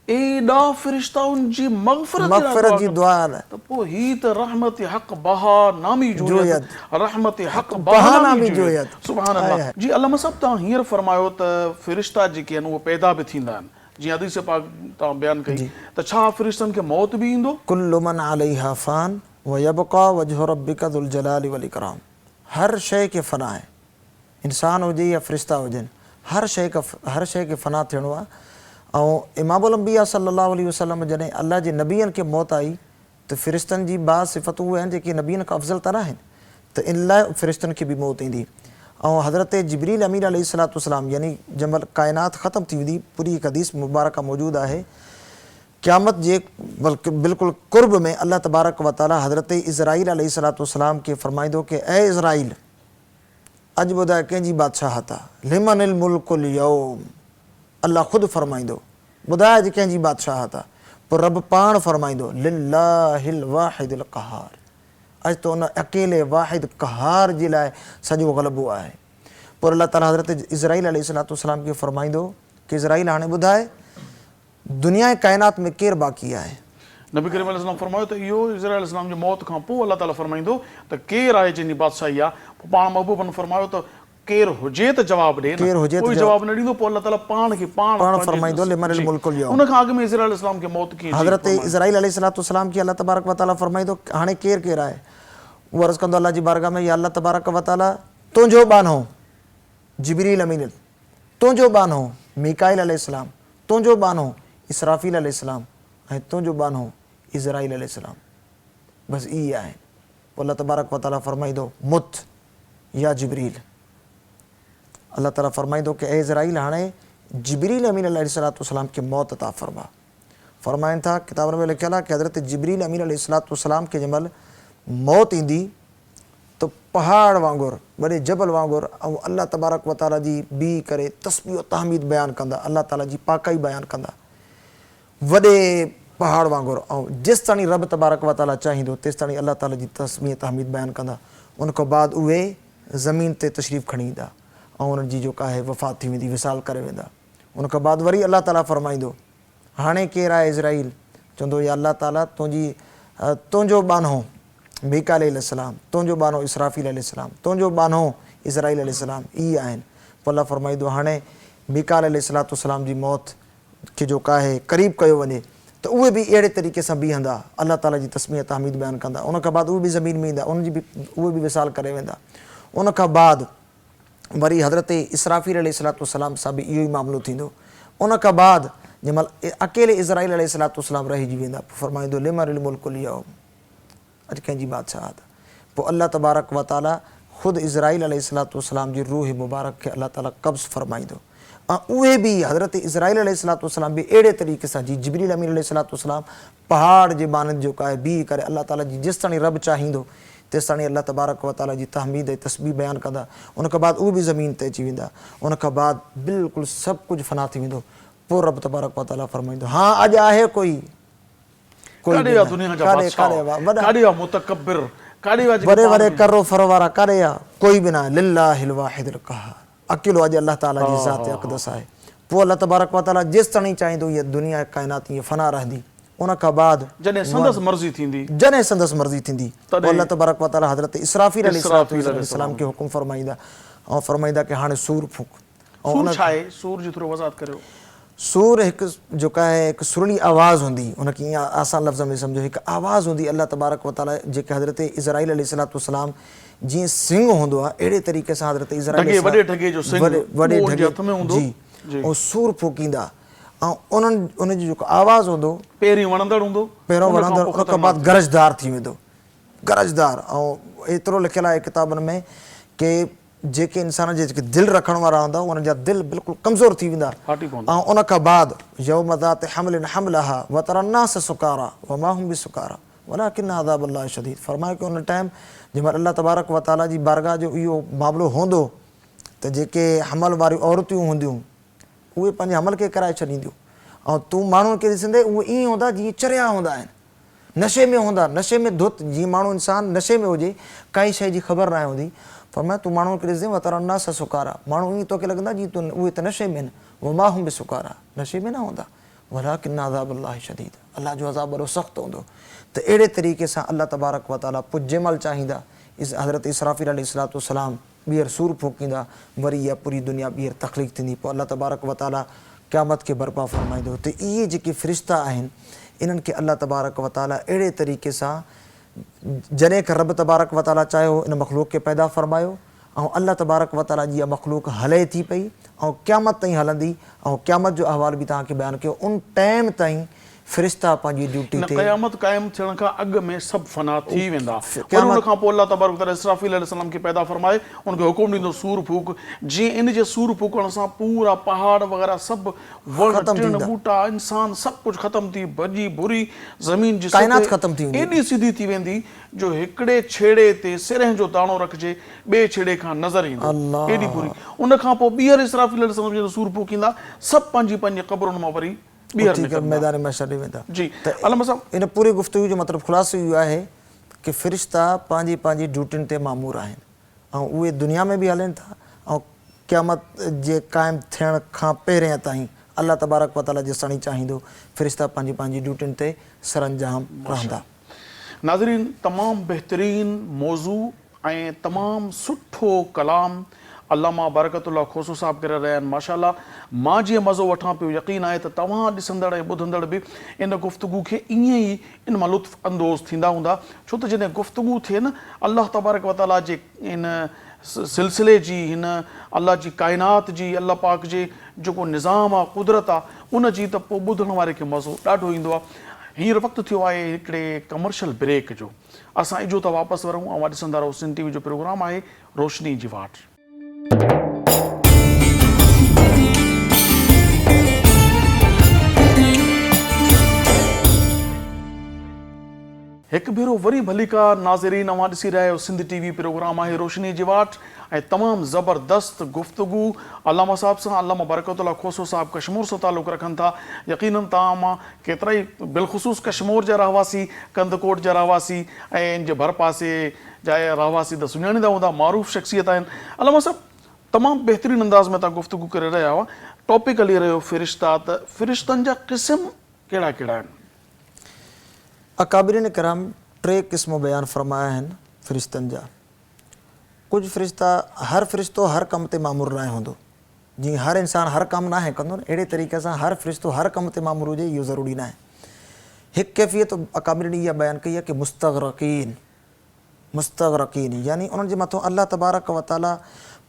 एॾा फ़रिश्ता उन जी मग़फ़िरत जी दुआ आहे। त पोइ ही त रहमत हक़ बहा नामी जोयत, रहमत हक़ बहा नामी जोयत। सुभान अल्लाह। जी अल्लामा साहब तव्हां हींअर फरमायो त फ़रिश्ता जेके आहिनि उहे पैदा बि थींदा आहिनि, जीअं हदीस पाक तव्हां बयानु कई, त छा फ़रिश्तनि खे मौत बि ईंदो? कुल्लु मन अलैहा फ़ान व यबक़ा वजहु रब्बिका ज़ुल जलालि वल इकराम। हर शइ खे फ़ना आहे, इंसान हुजे या फ़रिश्ता हुजनि, हर शइ खे फ़ना थियणो आहे। ऐं इमामुल अंबिया सल्लल्लाहु अलैहि वसल्लम जॾहिं अल्लाह जे नबियनि खे मौत आई त फ़रिश्तनि जी बाज़ सिफ़तूं उहे आहिनि जेके नबियनि खां अफ़ज़ल त न आहिनि, त इन लाइ फ़रिश्तनि खे बि मौत ईंदी। ऐं हज़रत जिब्रील अमीन अलैहिस्सलातु वस्सलाम यानी जंहिं महिल काइनात ख़तमु थी वेंदी, पूरी हिकु हदीस मुबारक मौजूदु आहे, क़यामत जे बिल्कुलु क़ुर्ब में अल्लाह तबारक व तआला हज़रत इज़राईल अलैहिस्सलातु वस्सलाम खे फरमाईंदो कि ऐं इज़राईल अॼु ॿुधाए कंहिंजी बादशाहत आहे, लिमनिल मुल्कुल यौम। अल्लाह ख़ुदि फरमाईंदो ॿुधाए अॼु कंहिंजी बादशाहत आहे, पोइ रब पाण फरमाईंदो लिल्लाहिल वाहिदिल क़हार, अॼु त उन अकेले वाहिद कहार जे लाइ सॼो ग़लबो आहे। पोइ अलाह ताला हज़रत इज़राइल अलैहिस्सलाम खे फरमाईंदो कि इज़राइल हाणे ॿुधाए दुनिया ऐं काइनात में केरु बाक़ी आहे। नबी करीम अलैहिस्सलाम फरमायो त इहो इज़राइल अलैहिस्सलाम जी मौत खां पोइ अलाह ताला फरमाईंदो त केरु आहे जंहिंजी बादशाही आहे। पोइ पाण महबूबनि फरमायो त केरु हुजे त जवाबु ॾे, केरु हुजे त कोई जवाबु न ॾींदो। पोइ अलाह ताला पाण खे पाण फरमाईंदो लिमनिल मुल्कुल यौम। उन खां अॻु में इज़राइल अलैहिस्सलाम खे मौत कीअं हज़रत इज़राइल अलैहिस्सलाम खे अलाह तबारक व तआला फरमाईंदो हाणे केरु केरु आहे। उहो अर्ज़ु कंदो अलाह जी बारगाह में, या अलाह तबारक व तआला तुंहिंजो बानो जिब्रील अमीन, तुंहिंजो बानो मीकाइल अलैहिस्सलाम, तुंहिंजो बानो इसराफील अलैहिस्सलाम ऐं तुंहिंजो बानो इज़राइल अलैहिस्सलाम, बसि इहे आहिनि। पोइ अलाह तबारक व तआला फरमाईंदो मुत या जिब्रील। अलाह ताला फरमाईंदो कि ए इज़राइल हाणे जिब्रील अमीन अलैहिस्सलाम खे मौत अता फरमा। फरमाइनि था किताबनि में लिखियलु आहे कि हज़रत जिब्रील अमीन अलैहिस्सलाम खे जंहिं महिल मौत ईंदी त पहाड़ वांगुरु वॾे जबल वांगुरु ऐं अलाह तबारक व तआला जी बीह करे तस्बीह तहमीद बयानु कंदा, अलाह ताला जी पाकाई बयानु कंदा वॾे पहाड़ वांगुरु। ऐं जेसि ताईं रब तबारक व तआला चाहींदो तेसि ताईं अलाह ताला जी तस्बीह तहमीद बयानु कंदा। उन खां बाद उहे ज़मीन ते तशरीफ़ खणी ईंदा ऐं उन्हनि जी जेका आहे वफ़ात थी वेंदी, विसाल करे वेंदा। उन खां बाद वरी अलाह ताला फरमाईंदो हाणे केरु आहे इज़राइल, चवंदो या अलाह ताला तुंहिंजो बानो मीकाइल अलैहिस्सलाम, तुंहिंजो बानो इसराफील अलैहिस्सलाम, तुंहिंजो बानो इज़राइल अलैहिस्सलाम, इहे आहिनि। पोइ अलाह फरमाईंदो हाणे मीकाइल अलैहिस्सलाम जी मौत खे जेका आहे क़रीब कयो वञे त उहे बि अहिड़े तरीक़े सां बीहंदा, अलाह ताला जी तस्बीह तहमीद बयानु कंदा। उन खां बाद उहे बि ज़मीन में ईंदा, उहे बि विसाल करे वेंदा। उन खां बाद वरी हज़रत इसराफील अलैहिस्सलाम सां बि इहो ई मामिलो थींदो। उन खां बाद जंहिं महिल अकेले इज़राइल अलैहिस्सलाम रहिजी वेंदा, पोइ फरमाईंदो लिमनिल मुल्कुल यौम, अॼु कंहिंजी बादशाहत। पोइ अलाह तबारक व तआला ख़ुदि इज़राइल अलैहिस्सलाम जी रूह मुबारक खे अलाह ताला कब्ज़ फरमाईंदो। ऐं उहे बि हज़रत इज़राइल अलैहिस्सलाम बि अहिड़े तरीक़े सां जी जिब्रील अमीन अलैहिस्सलाम पहाड़ जे बाननि जेका आहे बीह करे अलाह ताला जी जेसि ताईं रब चाहींदो तेसि ताईं अलाह तबारक व तआला जी तहमीद ऐं तस्बीह बयानु कंदा। उन खां बाद उहे बि ज़मीन ते अची वेंदा। उन खां बाद बिल्कुलु सभु कुझु फना थी वेंदो। पोइ रब तबारक व तआला फरमाईंदो हा अॼु आहे कोई वॾे वॾे करो फर वारा काॾे आहे, कोई बि न आहे, लिल्लाहिल वाहिदिल क़हार, अकेलो अॼु अलाह ताला जी ज़ात अक़दस आहे। पोइ अलाह तबारक व तआला जेसि ताईं चाहींदो हीअ दुनिया काइनात ईअं फना रहंदी। उन खां बाद जॾहिं संदसि मर्ज़ी थींदी पोइ अलाह तबारक व तआला हज़रत इसराफील अलैहिस्सलाम खे हुकुम फरमाईंदा ऐं फरमाईंदा कि हाणे सूर फूक। सूर जी थोरो वज़ाहत करियो। सूर हिकु जेका आहे हिकु सुरीली आवाज़ हूंदी, उनखे ईअं आसान लफ़्ज़ में सम्झो, हिकु आवाज़ हूंदी अलाह तबारक व तआला जेके हज़रत इज़राइल अलैहिस्सलाम जीअं सिंह हूंदो आहे अहिड़े तरीक़े सां हज़रत इज़राइल जी ऐं सूर फूकींदा ऐं उनजी जेको आवाज़ हूंदो पहिरियों वणंदड़ हूंदो, उन खां बाद गरजदार थी वेंदो, गरजदार। ऐं एतिरो लिखियलु आहे किताबनि में कि जेके इंसान जे जेके दिलि रखण वारा हूंदा उन्हनि जा दिलि बिल्कुलु कमज़ोर थी वेंदा। ऐं उन खां बाद यौम ज़ात हमलिन हमलहा व तरा अन्नास सुकारा व मा हुम बिसुकारा वलाकिन अज़ाबुल्लाहि शदीद। फरमाए कि उन टाइम जंहिं महिल अलाह तबारक व तआला जी बारगाह जो इहो मामिलो हूंदो त जेके हमल वारियूं औरतूं हूंदियूं उहे पंहिंजे हमल खे कराए छॾींदियूं ऐं तूं माण्हुनि खे ॾिसंदे उहे ईअं हूंदा जीअं चरिया हूंदा आहिनि, नशे में हूंदा, नशे में धुत, जीअं माण्हू इंसानु नशे में हुजे काई शइ जी ख़बर न हूंदी। फरमाए तूं माण्हुनि खे ॾिसंदे व तरा अन्नास सुकारा, माण्हू ईअं तोखे लॻंदा जीअं तूं उहे त नशे में आहिनि, व मा हुम बिसुकारा, नशे में न हूंदा, वलाकिन अज़ाबुल्लाहि शदीद, अलाह जो अज़ाब ॾाढो सख़्तु हूंदो। त अहिड़े तरीक़े सां अलाह तबारक व तआला पोइ जंहिं महिल चाहींदा हज़रत इसराफील अलैहिस्सलाम ॿीहर सूर फूकींदा, वरी इहा पूरी दुनिया ॿीहर तख़लीक़ थींदी। पोइ अलाह तबारक व तआला क़यामत खे बर्पा फरमाईंदो। त इहे जेके फ़रिश्ता आहिनि इन्हनि खे अलाह तबारक व तआला अहिड़े तरीक़े सां जॾहिं खां रब तबारक व तआला चाहियो इन मख़लूक़ खे पैदा फरमायो ऐं अलाह तबारक व तआला जी इहा मख़लूक़ हले थी पई ऐं क़यामत ताईं हलंदी ऐं क़यामत जो अहवाल बि तव्हांखे बयानु कयो। उन टाइम ताईं फ़रिश्ता पंहिंजी ड्यूटी ते क़यामत क़ाइमु थियण खां अॻु में सभु फना थी वेंदा। उन खां पोइ अलाह तबारक व तआला इसराफील अलैहिस्सलाम खे पैदा फरमाए उनखे हुकुम ॾींदो सूर फूक। जीअं इन जे सूर फूकण सां पूरा पहाड़ वग़ैरह सभु वण टिण ॿूटा इंसान सभु कुझु ख़तमु थी भॼी भुरी ज़मीन जी काइनात ख़तमु थी वेंदी, एॾी सिधी थी वेंदी जो हिकिड़े छेड़े ते सिरह जो दाणो रखिजे ॿिए छेड़े खां नज़र ईंदो, एॾी बुरी। उन खां पोइ ॿीहर इसराफील अलैहिस्सलाम जो सूर फूकींदा, सभु पंहिंजी पंहिंजी क़बरुनि मां वरी मैदान में छॾे वेंदा। जी इन पूरी गुफ़्तगू जो मतिलबु ख़ुलासो इहो आहे कि फ़रिश्ता पंहिंजी पंहिंजी ड्यूटियुनि ते मामूर आहिनि ऐं उहे दुनिया में बि हलनि था ऐं क़यामत जे क़ाइमु थियण खां पहिरियां ताईं अल्लाह तबारक व तआला जेसिताईं चाहींदो फ़रिश्ता पंहिंजी पंहिंजी ड्यूटियुनि ते सरअंजाम रहंदा। नाज़रीन, तमामु बहितरीन मौज़ू ऐं तमामु सुठो कलाम अल्लामा बरकतुल्लाह खोसो साहब करे रहिया आहिनि। माशाअल्लाह, मां जीअं मज़ो वठां पियो, यकीन आहे त तव्हां ॾिसंदड़ ऐं ॿुधंदड़ बि इन गुफ़्तगू खे ईअं ई इन मां लुत्फ़ अंदोज़ थींदा हूंदा, छो त जॾहिं गुफ़्तगू थिए न अल्लाह तबारक व तआला जे इन सिलसिले जी, हिन अल्लाह जी काइनात जी, अल्लाह पाक जे जेको निज़ाम आहे, कुदरत आहे, उन जी, त पोइ ॿुधण वारे खे मज़ो ॾाढो ईंदो आहे। हींअर वक़्तु थियो आहे हिकिड़े कमर्शियल ब्रेक जो। असां इजो था वापसि वरूं ऐं ॾिसंदा रहो सिंध टीवी जो प्रोग्राम आहे रोशनी जी वाट। हिकु भेरो वरी भलीका नाज़रीन, अवां ॾिसी रहिया आहियो सिंध टीवी प्रोग्राम आहे रोशनी जी वाट ऐं तमामु ज़बरदस्त गुफ़्तगू अल्लामा साहब सां, अल्लामा बरकतुल्लाह खोसो साहब कश्मीर सां ताल्लुक़ रखनि था। यकीनन तव्हां मां केतिरा ई बिलख़ुसूस कश्मीर जा रहवासी, कंदकोट जा रहवासी ऐं इन जे भर पासे जा रहवासी त सुञाणींदा हूंदा, मारूफ़ शख़्सियत आहिनि। अल्लामा साहब, तमामु बहितरीन अंदाज़ में तव्हां गुफ़्तगू करे रहिया हुआ। टॉपिक हली रहियो फ़रिश्ता, त फ़रिश्तनि जा क़िस्म कहिड़ा कहिड़ा आहिनि? अकाबिरीन कराम 3 क़िस्म बयान फरमाया आहिनि फ़रिश्तनि जा। कुझु फ़रिश्ता, हर फ़रिश्तो हर कम ते मामूर न हूंदो, जीअं हर इंसान हर कमु न कंदो, अहिड़े तरीक़े सां हर फ़रिश्तो हर कम ते मामूर हुजे इहो ज़रूरी न आहे। हिकु कैफ़ियत अकाबिरीन इहा बयानु कई आहे कि मुस्तग़रक़ीन यानी उन्हनि जे मथां अल्लाह तबारक व तआला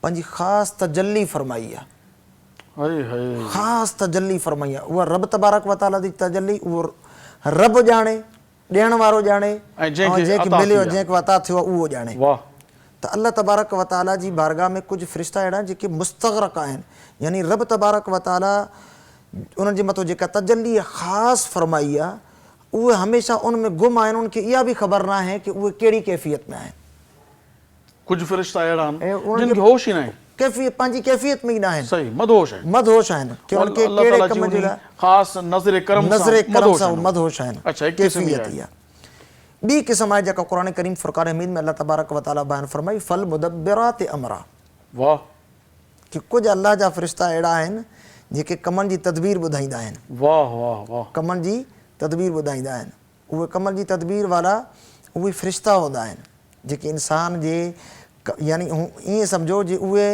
पंहिंजी ख़ासि तजल्ली फरमाई आहे, ख़ासि तजल्ली फरमाई आहे। उहा रब तबारक व तआला जी तजल्ली, उहो रब ॼाणे, ॾियण वारो ॼाणे, ऐं जंहिंखे मिलियो, जंहिंखे अता थियो आहे उहो ॼाणे। त अल्लाह तबारक व तआला जी बारगाह में कुझु फ़रिश्ता अहिड़ा आहिनि जेके मुस्तग़रक़ आहिनि, यानी रब तबारक व तआला उन्हनि जे मथां जेका तजल्ली ख़ासि फरमाई आहे उहे हमेशह उन में गुम आहिनि, उनखे इहा बि ख़बर न आहे कि उहे कहिड़ी कैफ़ियत में आहिनि। कुझु फ़रिश्ता अहिड़ा आहिनि जिनखे होश ई न आहे, कैफ़ियत पंहिंजी कैफ़ियत में ई न आहिनि, सही मदहोश आहिनि, मदहोश आहिनि कि उनखे कहिड़े कम जे लाइ ख़ासि नज़र करम सां मदहोश आहिनि। अच्छा, कैफ़ियत इहा। ॿी क़िस्म आहे जेका क़ुरान करीम फ़ुरक़ान हमीद में अल्लाह तबारक व तआला बयानु फरमाई, फल मुदब्बिरात अमरा। वाह, कि कुझु अल्लाह जा फ़रिश्ता अहिड़ा आहिनि जेके कमनि जी तदबीर ॿुधाईंदा आहिनि। वाह वाह वाह, कमनि जी तदबीर ॿुधाईंदा आहिनि। उहे कमनि जी तदबीर वारा उहे फ़रिश्ता हूंदा आहिनि जेके इंसान जे, यानी ईअं सम्झो जे उहे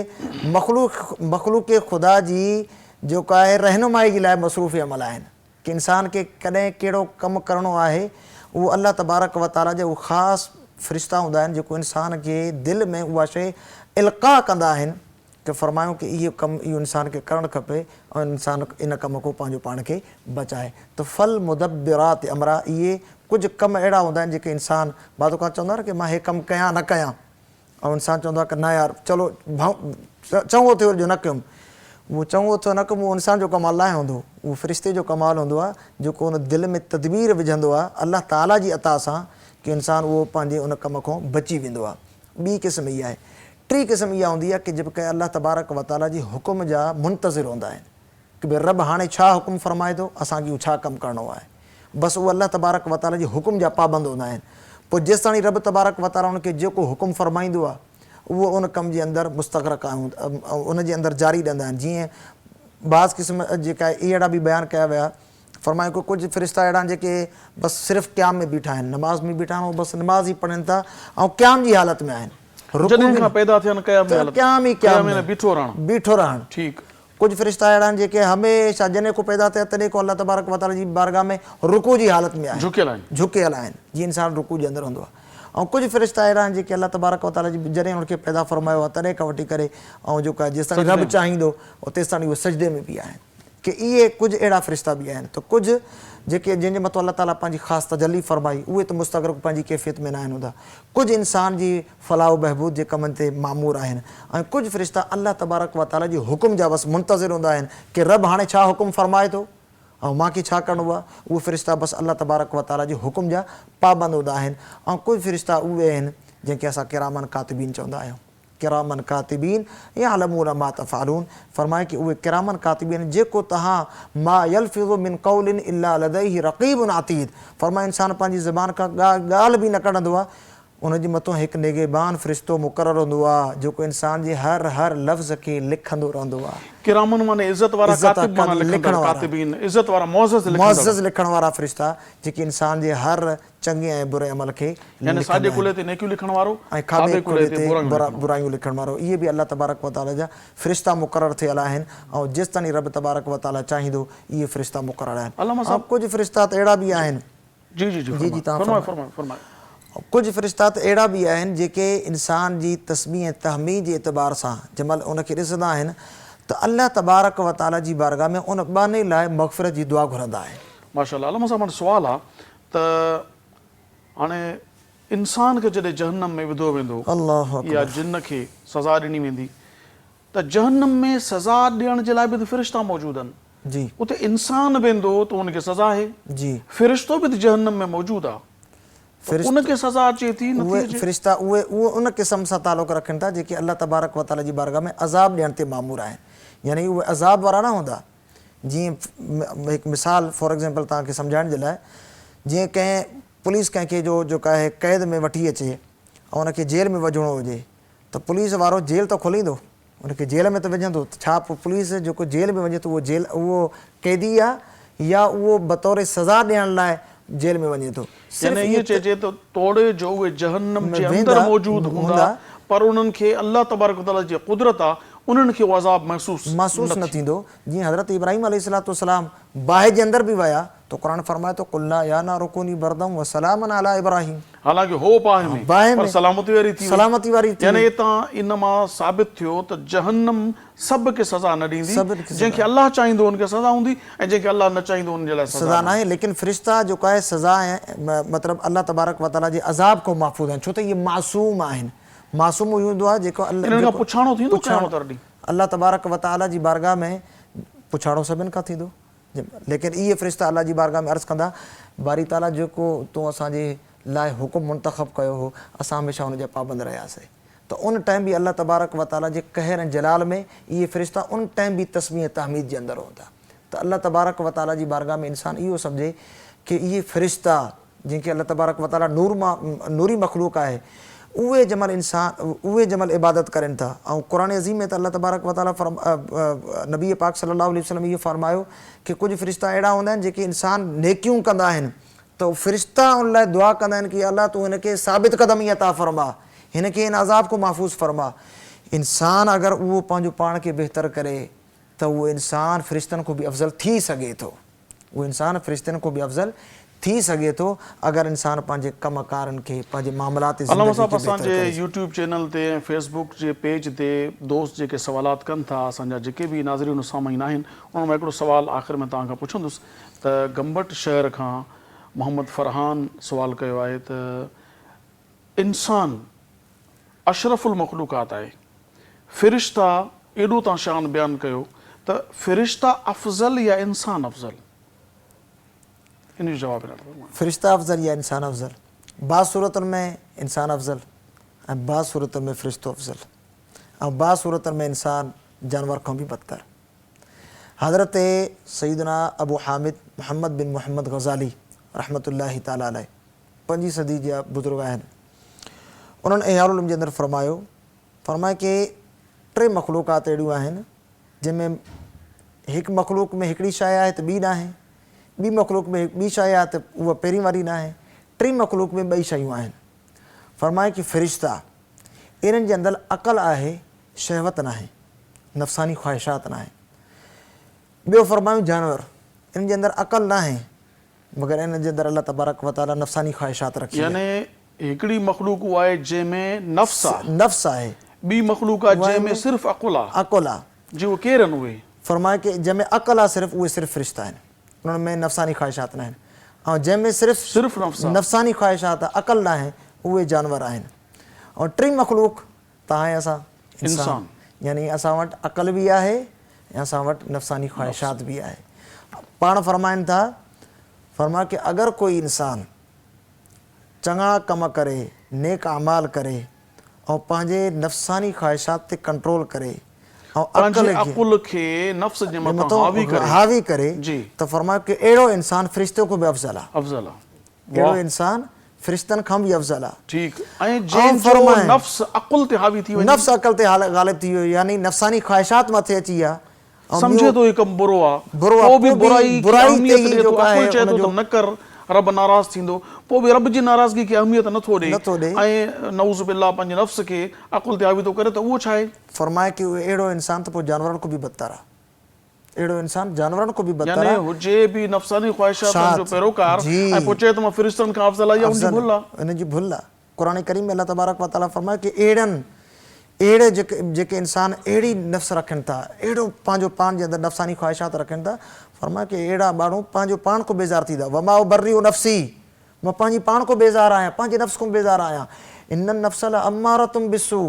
मख़लूक़ ख़ुदा जी जेका आहे रहनुमाई जे लाइ मसरूफ़ अमल आहिनि, कि इंसान खे कॾहिं कहिड़ो कमु करिणो आहे उहो अल्लाह तबारक व तआला जा उहे ख़ासि फ़रिश्ता हूंदा आहिनि जेको इंसान खे दिलि में उहा शइ इल्क़ा कंदा आहिनि कि फ़रमायूं कि इहो कमु इहो इंसान खे करणु खपे ऐं इंसान इन कम खां पंहिंजो पाण खे बचाए। त फल मुदब्बिरात अमरा, इहे कुझु कम अहिड़ा हूंदा आहिनि जेके इंसान बाद खां चवंदो आहे कि मां हे कमु कयां न कयां, ऐं इंसान चवंदो आहे कि न यार चलो चङो थियो जो न कयुमि। उहो चङो थियो न कयुमि, उहो इंसान जो कमाल न हूंदो, उहो फ़रिश्ते जो कमाल हूंदो आहे जेको उन दिलि में तदबीर विझंदो आहे अल्लाह ताला जी अता सां कि इंसान उहो पंहिंजे उन कम खां बची वेंदो आहे। ॿी क़िस्म इहा आहे। टी क़िस्म इहा हूंदी आहे कि जेके अल्लाह तबारक व तआला जी हुकुम जा मुंतज़िर हूंदा आहिनि कि भई रब हाणे छा हुकुम फ़रमाए थो, असांखे उहो छा कमु करिणो आहे, बसि उहे अल्लाह तबारक व तआला जी हुकुम जा पाबंद हूंदा आहिनि। पोइ जेसि ताईं रब तबारक व तआला उनखे जेको हुकुम फ़रमाईंदो आहे उहो उन कम जे अंदरि मुस्तग़रक़ उन जे अंदरि जारी रहंदा आहिनि। जीअं बाज़ क़िस्म जेका अहिड़ा बि बयानु कया विया, फ़रमायो कि कुझु फ़रिश्ता अहिड़ा आहिनि जेके बसि सिर्फ़ु क़याम में बीठा आहिनि, नमाज़ में बीठा आहिनि, बसि नमाज़ ई पढ़नि था ऐं क़याम जी हालत में आहिनि, बीठो रहनि। ठीकु। कुझु फ़रिश्ता अहिड़ा आहिनि जेके हमेशह जॾहिं को पैदा थिया तॾहिं को अल्लाह तबारक व तआला जी बारगाह में रुकू जी हालत में आहिनि, झुकियल आहिनि, जीअं इंसान रुकू जे अंदरि हूंदो आहे। ऐं कुझु फ़रिश्ता अहिड़ा आहिनि जेके अल्लाह तबारक व तआला जी जॾहिं उनखे पैदा फ़रमायो आहे तॾहिं खां वठी करे ऐं जेको आहे जेसि ताईं रब चाहींदो तेसि ताईं उहे सजदे में बि आहिनि, कि इहे कुझु अहिड़ा फ़रिश्ता बि आहिनि। त कुझु जेके जंहिंजे मथां अल्लाह ताला पंहिंजी ख़ासि तजल्ली फ़रमाई उहे त मुस्तग़रक़ पंहिंजी कैफ़ियत में न आहिनि हूंदा, कुझु इंसान जी फलाह बहबूद जे कमनि ते मामूर आहिनि, ऐं कुझु फ़रिश्ता अल्लाह तबारक व तआला जी हुकुम जा बसि मुंतज़िर हूंदा आहिनि कि रब हाणे छा हुकुम फ़रमाए थो ऐं मूंखे छा करिणो आहे। उहे फ़रिश्ता बसि अल्लाह तबारक व तआला जी हुकुम जा पाबंद हूंदा आहिनि। ऐं कुझु फ़रिश्ता उहे आहिनि जंहिंखे असां किरामन कातिबीन चवंदा आहियूं, किरामन कातिबीन यअलमून मा तफ़अलून। फ़रमाए कि उहे किरामन कातिबीन जेको तव्हां मा यल्फ़िज़ु मिन क़ौलिन इल्ला लदैहि रक़ीबुन अतीद। फ़रमाए इंसान पंहिंजी ज़बान खां ॻाल्हि बि न कढंदो आहे उनजे मथां हिकु निगहबान फ़रिश्तो मुक़ररु हूंदो आहे जेको इंसान जे हर लफ़्ज़ खे लिखंदो रहंदो आहे। किरामन माने इज़त वारा कातिब माना लिखण वारा, कातिबीन इज़त वारा मुअज़्ज़ज़ लिखण वारा फ़रिश्ता जेके इंसान जे हर चङे ऐं बुरे अमल खे यानी साॼे कुल्हे ते नेकियूं लिखण वारो ऐं खाॿे कुल्हे ते बुरायूं लिखण वारो। इहे बि अल्लाह तबारक व तआला जा फ़रिश्ता मुक़ररु थियल आहिनि ऐं जेसि ताईं रब तबारक व तआला चाहींदो इहे फ़रिश्ता मुक़ररु आहिनि। ऐं कुझु फ़रिश्ता त अहिड़ा बि आहिनि जी जी जी जी तव्हां फरमायो। कुझु फ़रिश्ता त अहिड़ा बि आहिनि जेके इंसान जी तस्बीह ऐं तहमीद जे एतबार सां जंहिं महिल उनखे ॾिसंदा आहिनि त अल्लाह तबारक व तआला जी बारगाह में उन बाने लाइ मग़फ़िरत जी दुआ घुरंदा आहिनि। माशाअल्लाह। अल्लाह सां मां सुवालु आहे त हाणे इंसान खे जॾहिं जहन्नम में विधो वेंदो अल्लाह या जिन खे सज़ा ॾिनी वेंदी त जहन्नम में सज़ा ॾियण जे लाइ बि त फ़रिश्ता मौजूदु आहिनि जी। उते इंसान वेंदो त उनखे सज़ा आहे जी। फ़रिश्तो बि त जहन्नम में मौजूदु आहे, उनखे सज़ा अचे थी उहे फ़रिश्ता उहे उन क़िस्म सां तालुक़ रखनि था जेके अल्लाह तबारक व तआला जी बारगाह में अज़ाब ॾियण ते मामूर आहिनि। यानी उहे अज़ाब वारा न हूंदा। जीअं हिकु मिसाल फॉर एग्ज़ाम्पल तव्हांखे सम्झाइण जे लाइ, जीअं कंहिं पुलिस कंहिंखे जेका आहे क़ैद में वठी अचे ऐं उनखे जेल में विझणो हुजे त पुलिस वारो जेल त खोलींदो, उनखे जेल में त विझंदो। छा पुलिस जेको जेल में वञे थो उहो क़ैदी आहे या उहो बतौर सज़ा ॾियण लाइ जेल में वञे थो? यानी इहे चइजे त तोड़े जो उहे जहन्नम जे अंदरि मौजूदु हूंदा पर उन्हनि खे अल्लाह तबारक व तआला जी कुदरत आहे उन्हनि खे उहो अज़ाब महसूस न थींदो। जीअं हज़रत इब्राहिम अलैहिस्सलाम बाहि जे अंदरि बि विया त क़ुरान फरमाए थो कुल्ना या नारु कूनी बरदम व सलामन अला इब्राहिम। हालांकि हो बाहि में सलामती वारी थी। यानी हितां इन मां साबित थियो त जहन्नम सभ खे सज़ा न ॾींदी, जंहिंखे अल्लाह चाहींदो उनखे सज़ा हूंदी ऐं जंहिंखे अल्लाह न चाहींदो उन जे लाइ सज़ा न आहे। लेकिन फ़रिश्ता जेको आहे सज़ा ऐं मतिलबु अल्लाह तबारक व तआला जे अज़ाब खां महफ़ूज़ आहिनि, छो त इहे मासूम आहिनि। मासूम इहो हूंदो आहे जेको अल्लाह तबारक व तआला जी बारगाह में पुछाड़ो सभिनि खां थींदो। लेकिन इहे फ़रिश्ता अल्लाह जी बारगाह में अर्ज़ु कंदा बारी ताला जेको तूं असांजे लाइ हुकुम मुंतख़ब कयो हो असां हमेशह हुनजा पाबंद रहियासीं। त उन टाइम बि अल्लाह तबारक व तआला जे कहर ऐं जलाल में इहे फ़रिश्ता उन टाइम बि तस्बीह तहमीद जे अंदरि हूंदा। त अल्लाह तबारक व तआला जी बारगाह में इंसान इहो सम्झे कि इहे फ़रिश्ता जंहिंखे अल्लाह तबारक व तआला नूरी मख़लूक आहे उहे जंहिं महिल इबादत करनि था। ऐं क़ुरान अज़ीम में त अल्लाह तबारक व तआला नबी पाक सल्लल्लाहु अलैहि वसल्लम इहो फरमायो कि कुझु फ़रिश्ता अहिड़ा हूंदा आहिनि जेके इंसान नेकियूं कंदा आहिनि त फ़रिश्ता उन लाइ दुआ कंदा आहिनि कि अल्लाह तूं हिनखे साबित क़दमी अता फ़रमा, हिनखे इन अज़ाब को महफ़ूज़ फ़रमा। इंसान अगरि उहो पंहिंजो पाण खे बहितर करे त उहो इंसान फ़रिश्तनि खां बि अफ़ज़ल थी सघे थो। उहो इंसान फ़रिश्तनि खां बि अफ़ज़ल थी सघे थो अगरि इंसान पंहिंजे कमकारनि खे पंहिंजे मामलात असांजे यूट्यूब चैनल ते फेसबुक जे पेज ते दोस्त जेके सवालात कनि था असांजा जेके बि नाज़रीन सामाईन आहिनि उन में हिकिड़ो सुवालु आख़िर में तव्हां खां पुछंदुसि त गंबट शहर खां मोहम्मद फ़रहान सुवालु कयो आहे त इंसान अशरफुल मख़लूक़ात आहे, फ़रिश्ता एॾो तव्हां शान बयानु कयो त फ़रिश्ता अफ़ज़ल या इंसान अफ़ज़ल? फ़रिश्ता अफ़ज़ल या इंसान अफ़ज़ल? बाज़ सूरतुनि में इंसान अफ़ज़ल ऐं बाज़ सूरतुनि में फ़रिश्तो अफ़ज़ल ऐं बाज़ सूरतुनि में इंसान जानवर खां बि बदतर। हज़रत सैयदना अबू हामिद मोहम्मद बिन मोहम्मद ग़ज़ाली रहमतुल्लाहि ताला अलैह 5वीं सदी जा बुज़ुर्ग आहिनि। उन्हनि इहयाउल उलूम जे अंदरि फरमाए कि 3 मख़लूक़ात अहिड़ियूं आहिनि जंहिंमें हिकु मख़लूक़ में हिकिड़ी शइ आहे त ॿी न आहे, ॿी मख़लूक़ में ॿी शइ आहे त उहा पहिरीं वारी न आहे, 3 मख़लूक़ में 2 शयूं आहिनि। फरमाए कि फ़रिश्ता इन्हनि जे अंदरि अक़ल आहे, शहवत न आहे, नफ़सानी ख़्वाहिशात न आहे। ॿियो फरमायूं जानवर इन्हनि जे अंदरि अक़ल न आहे मगर इन्हनि जे अंदरि अल्लाह तबारक व तआला नफ़सानी ख़्वाहिशात रखी आहे। यानी हिकिड़ी मख़लूक़ आहे जंहिंमें नफ़्स आहे, ॿी मख़लूक़ आहे जंहिंमें सिर्फ़ु अक़ुल आहे जी उहे केरु आहिनि? उहे फरमाए कि जंहिंमें अक़ल आहे सिर्फ़ु उहे सिर्फ़ु फ़रिश्ता आहिनि, उन्हनि में नफ़सानी ख़्वाहिशात न आहिनि। ऐं जंहिंमें सिर्फ़ु नफ़सानी ख़्वाहिशात आहे अक़ल न आहे उहे जानवर आहिनि। ऐं 3 मख़लूक़ तव्हां ऐं असां इंसान, यानी असां वटि अक़ल बि आहे ऐं असां वटि नफ़सानी ख़्वाहिशात बि आहे। पाण फरमाइनि था फरमाए कि अगरि कोई इंसान चङा कम करे, नेक अमाल करे ऐं पंहिंजे नफ़सानी ख़्वाहिशात ते कंट्रोल करे ऐं अक़ुल खे नफ़्स जे मथां हावी करे त फरमाए कि अहिड़ो इंसान फ़रिश्ते खां बि अफ़ज़ल आहे। अहिड़ो इंसान फ़रिश्तनि खां बि अफ़ज़ल आहे। ठीक ऐं जंहिंजो फरमाए नफ़्स अक़ुल ते हावी थी वञे, नफ़्स अक़ल ते ग़ालिब थी वियो, यानी नफ़सानी ख़्वाहिशात मथे अची विया, सम्झे थो ही कमु बुरो आहे, बुरो आहे, पोइ बि पोइ बि बुराई खे बुराई ते अहमियत ई ॾिए थो, जेको आहे अक़ुल चए थो उनजो त न कर, रब नाराज़ थींदो, पोइ बि रब जी नाराज़गी खे अहमियत नथो नथो ॾे। ॾे ऐं नऊज़ बिल्लाह पंहिंजे नफ़्स खे अक़ुल ते हावी थो करे, त उहो छा आहे? फरमाए कि उहो अहिड़ो इंसान त पोइ जानवरनि खां बि बदतर आहे, अहिड़ो इंसान जानवरनि खां बि बदतर यानी आहे। हुजे बि नफ़्सानी ख़्वाहिशातनि जो पैरोकार जी। ऐं पोइ चए त मां फ़रिश्तनि खां अफ़ज़ल आहे, उनजी भुल आहे। इनजी भुल आहे। क़ुरान करीम में अल्लाह तबारक व तआला फरमाए कि अहिड़े जेके इंसान अहिड़ी नफ़्स रखनि था, अहिड़ो पंहिंजो पाण जे अंदरि नफ़्सानी ख़्वाहिशात रखनि था, फरमाए कि अहिड़ा माण्हू पंहिंजो पाण खां बेज़ार थी था। वमा उबर्रिउ नफ़्सी, मां पंहिंजी पाण खां बेज़ार आहियां, पंहिंजे नफ़्स खां बेज़ार आहियां। इन्नन नफ़्स लअम्मारतुम बिस्सू,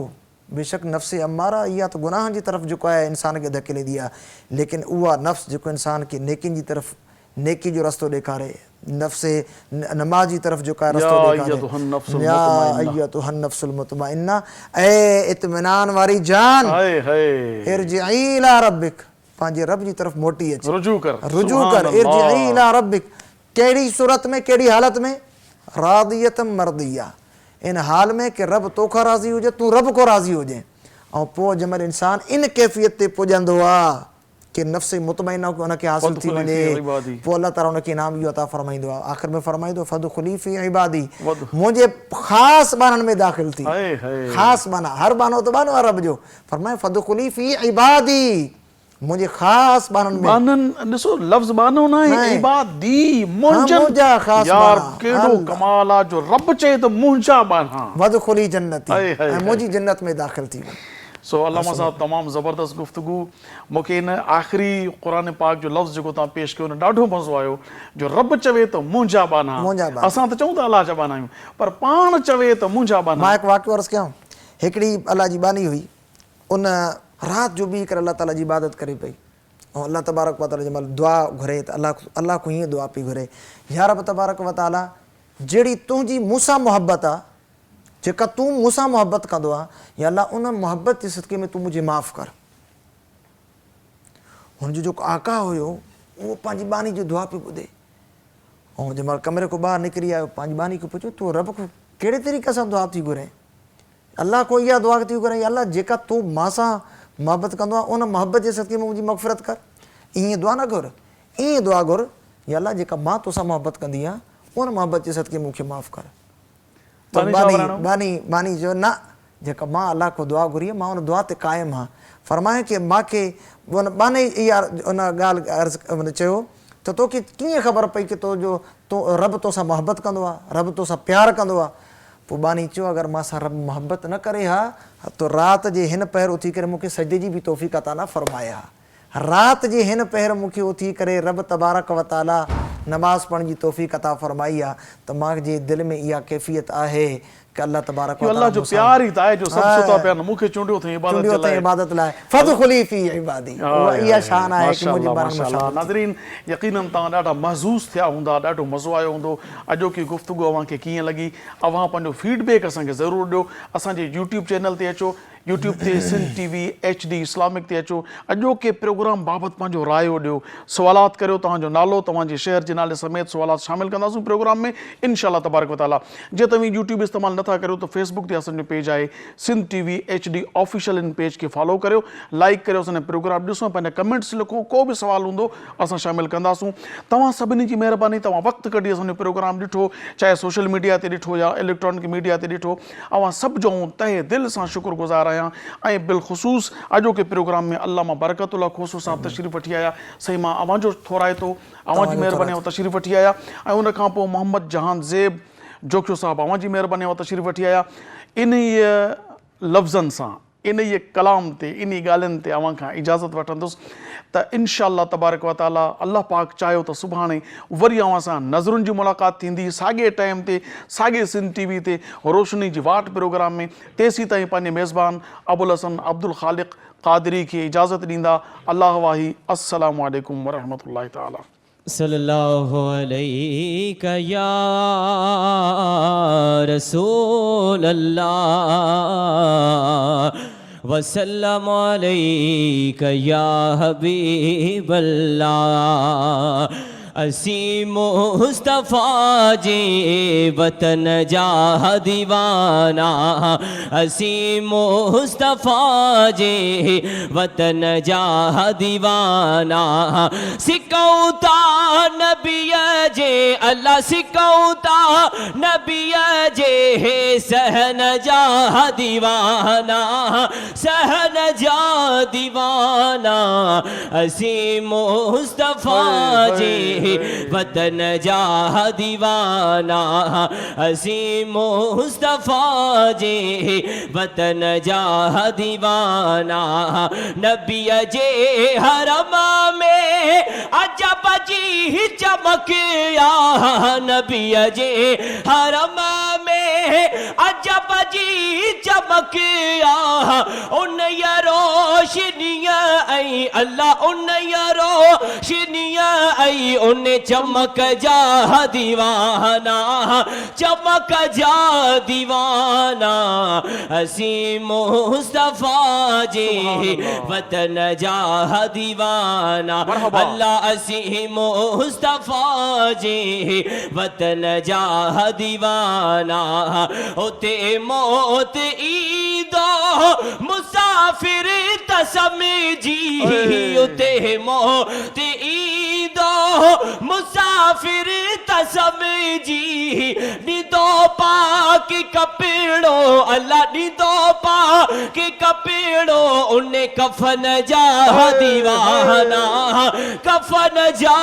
बेशक नफ़्स अम्मारा इहा त गुनाहनि जी तरफ़ जेको आहे इंसान खे धकेलींदी आहे, लेकिन उहा नफ़्स जेको इंसान खे नेकियुनि जी तरफ़, नेकी जो रस्तो ॾेखारे, नफ़्स नमाज़ जी तरफ़ जेको आहे रस्तो ॾेखारे, या अय्यतुहन नफ़्सुल मुतमइन्ना, ऐं इत्मिनान वारी जान, इरजिई इला रब्बिक, पंहिंजे रब जी तरफ़ मोटी अच, रुजू कर, इरजिई इला रब्बिक। कहिड़ी सूरत में, कहिड़ी हालत में? रादियतम मर्दिया, इन हाल में कि रब तोखां राज़ी हुजे, तूं रब को राज़ी हुजे। ऐं पोइ जंहिंमहिल इंसान इन कैफ़ियत ते पुॼंदो आहे कि नफ़्स मुतमइना उनखे हासिल थी वञे, पोइ अल्लाह ताला उनखे इनाम इहो अता फरमाईंदो आहे। आख़िर में फरमाईंदो फदख़ुली फ़ी इबादी, मुंहिंजे ख़ासि बाननि में दाख़िल थी। ख़ासि बाना, हर बानो त बानो आहे रब जो, फरमाए फदख़ुली फ़ी इबादी, मुंहिंजे ख़ासि बाननि में। बाननि ॾिसो लफ़्ज़ बानो न आहे, इबादी, मुंहिंजा ख़ासि यार बाना। केॾो कमाल आहे जो रब चए त मुंहिंजा बाना, वदख़ुली जन्नती, ऐं मुंहिंजी जन्नत में दाख़िल थी वञ। सो अल्लामा साहब तमामु ज़बरदस्त गुफ़्तगू, मूंखे इन आख़िरी क़ुरान पाक जो लफ़्ज़ जेको तव्हां पेश कयो न ॾाढो मज़ो आयो, जो रब चवे त मुंहिंजा बाना, असां त चऊं था अलाह जा बाना आहियूं, पर पाण चवे त मुंहिंजा बाना। मां हिकु वाक़ियो अर्ज़ु कयां, हिकिड़ी अलाह जी बानी हुई, उन राति जो बीह करे अल्लाह ताला जी इबादत करे पई, ऐं अल्लाह तबारक व तआला जंहिंमहिल दुआ घुरे त अल्लाह को हीअं दुआ पई घुरे, या रब तबारक व तआला, जहिड़ी तुंहिंजी मूंसां मुहबत आहे, जेका तूं मूंसां मुहबत कंदो आहे, या अल्लाह उन मुहबत जे सदके में तूं मुंहिंजी माफ़ कर। हुनजो जेको आका हुयो उहो पंहिंजी बानी जो दुआ पियो ॿुधे, ऐं जंहिंमहिल कमरे खां ॿाहिरि निकिरी आयो, पंहिंजी बानी खे पुछो तूं रब खां कहिड़े तरीक़े सां दुआ थी घुरे? अल्लाह को इहा दुआ थी घुरे, अल्लाह जेका तूं मां सां मुहबत कंदो आहे, उन मुहबत जे सदके में मुंहिंजी मग़फ़िरत कर। ईअं दुआ न घुर, ईअं दुआ घुर, या अल्लाह जेका मां तोसां मुहबत कंदी आहियां, उन मुहबत जे सदके में मूंखे माफ़ कर। बानी जो न, जेका मां अल्लाह को दुआ घुरी आहे, मां उन दुआ ते क़ाइमु आहियां। फरमाए कि मूंखे उन बाने इहा उन ॻाल्हि अर्ज़ु चयो त तोखे कीअं ख़बर पई कि रब तोसां मुहबत कंदो आहे, रब तोसां प्यारु कंदो आहे? पोइ बानी चयो अगरि मां सां रब मुहबत न करे हा त राति जे हिन पहर उथी करे मूंखे सजदे जी बि तौफ़ीक़ अता न फरमाए हा, राति जे हिन पहर मूंखे उथी करे रब तबारक व तआला नमाज़ पढ़ण जी तौफ़ीक़ अता फरमाई आहे, त मुंहिंजे दिलि में इहा कैफ़ियत आहे कि अल्लाह तबारक व तआला अल्लाह जो प्यार ई त आहे जो सभु सुता पिया न मूंखे चूंडियो अथई इबादत लाइ, फदख़ुली फ़ी इबादी, इहा शान आहे कि मुंहिंजे बारे में शान। नाज़रीन यकीनन तव्हां ॾाढा महज़ूज़ थिया हूंदा, ॾाढो मज़ो आयो हूंदो, अॼोकी गुफ़्तगू अव्हांखे कीअं लॻी, अव्हां पंहिंजो फीडबैक असांखे ज़रूरु ॾियो। असांजे यूट्यूब चैनल ते अचो, यूट्यूब ते सिंध TV HD इस्लामिक ते अचो, अॼोके प्रोग्राम बाबति पंहिंजो रायो ॾियो, सुवालात करियो, तव्हांजो नालो तव्हांजे शहर जे नाले समेत सुवालात शामिलु कंदासीं प्रोग्राम में इंशाअल्लाह तबारक व तआला। जे तव्हां यूट्यूब इस्तेमालु नथा करियो त फेसबुक ते असांजो पेज आहे सिंध TV HD ऑफिशियल, इन पेज खे फॉलो करियो, लाइक करियो, असांजा प्रोग्राम ॾिसो, पंहिंजा कमेंट्स लिखो, को बि सुवाल हूंदो असां शामिलु कंदासूं। तव्हां सभिनी जी महिरबानी, तव्हां वक़्तु कढी असांजो प्रोग्राम ॾिठो, चाहे सोशल मीडिया ते ॾिठो या इलेक्ट्रॉनिक मीडिया ते ॾिठो, अवां सभु जो तहे दिलि सां शुक्रगुज़ार आहियां। ऐं बिलख़ुसूस अॼोके प्रोग्राम में अल्लामा बरकतुल्लाह खोसो साहब तशरीफ़ वठी आया, सही मां अवांजो थोराए थो, अवांजी महिरबानी तशरीफ़ वठी आया, ऐं उन खां पोइ मोहम्मद जहान ज़ेब जोखियो साहब अवांजी महिरबानी तशरीफ़ वठी आया। इन लफ़्ज़नि सां, इन कलाम ते, इन ॻाल्हियुनि ते अवां खां इजाज़त वठंदुसि त इंशाअल्लाह तबारक व तआला अल्लाह पाक चाहियो त सुभाणे वरी अवां सां नज़रुनि जी मुलाक़ात थींदी, साॻे टाइम ते, साॻे सिंध TV ते रोशनी जी वाट प्रोग्राम में। तेसीं ताईं पंहिंजे मेज़बान अबुल हसन अब्दुल ख़ालिक़ क़ादरी खे इजाज़त ॾींदा। अल्लाह वाही, अस्सलामु अलैकुम वरहमतुल्लाहि तआला। सल्लल्लाहु अलैका या रसूल अल्लाह वसल्लम अलैका या हबीब अल्लाह। असी मुस्तफ़ा जे वतन जा दीवाना असी मुस्तफ़ा जे वतन जा दीवाना सिकौता नबीअ जे अल्लाह सिकौता नबीअ जे सहन जा दीवाना सहन जा दीवाना असी मुस्तफ़ा जे वतन जा दीवाना असी मुस्तफ़ा जे वतन जा दीवाना नबीअ जे हरम में अजब जी चमकिया नबीअ जे हरम में अजब जी चमकिया उन रोशनिया आई अल्लाह उन रोशनिया आई उन चमक जा दीवाना चमक जा दीवाना असी मुस्तफ़ा जे वतन जा दीवाना अल्लाह असी मुस्तफ़ा जे वतन जा दीवाना उते मौत ईदो मुसाफिर तसमझी उते मौत ईदो मुसाफिर तसमझी निदो पाक कपिड़ो अल्लाह निदो पाक कपिड़ो उन्हें कफन जा दीवाना कफन जा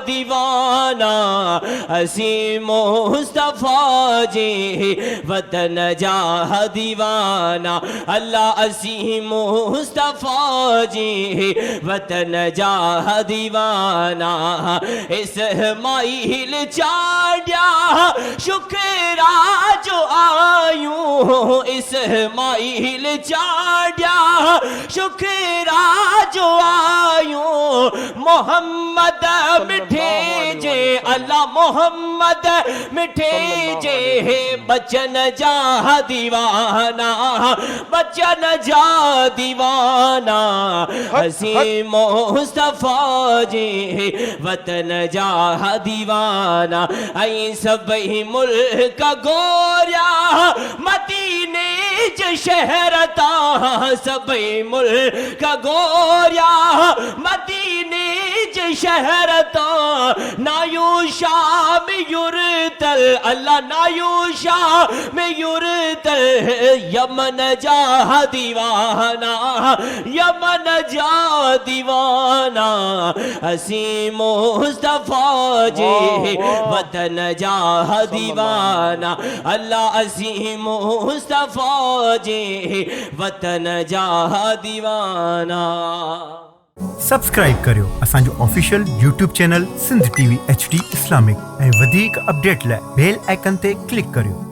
दीवाना असी मुस्तफ़ा जे वतन जा दीवाना अल्लाह असी मुस्तफ़ा जे वतन जा दीवाना इस्माइल चाड्या शुक्रा जो आयूं इस्माइल चाड्या शुक्रा जो आयूं मोहम्मद मिठे जे अल्लाह मोहम्मद मिठे जे बचन जा दीवाना बचन जा दीवाना हसी मुस्तफ़ा जे वतन जा दीवाना आई सबई मुल्क गोरिया मदीने ज शहर ता सबई मुल्क गोरिया मदीने ज शहर ता नायू शाम युरतल अल्लाह नायू शाम युरतल यमन जा दीवाना यमन जा दीवाना असी मुस्तफ़ा जे वतन जा दीवाना अल्लाह असी मुस्तफ़ा जे वतन जा दीवाना सब्सक्राइब करियो असांजो official YouTube channel Sindh TV HD Islamic ऐं वधीक अपडेट लाइ बेल आइकन ते क्लिक करियो।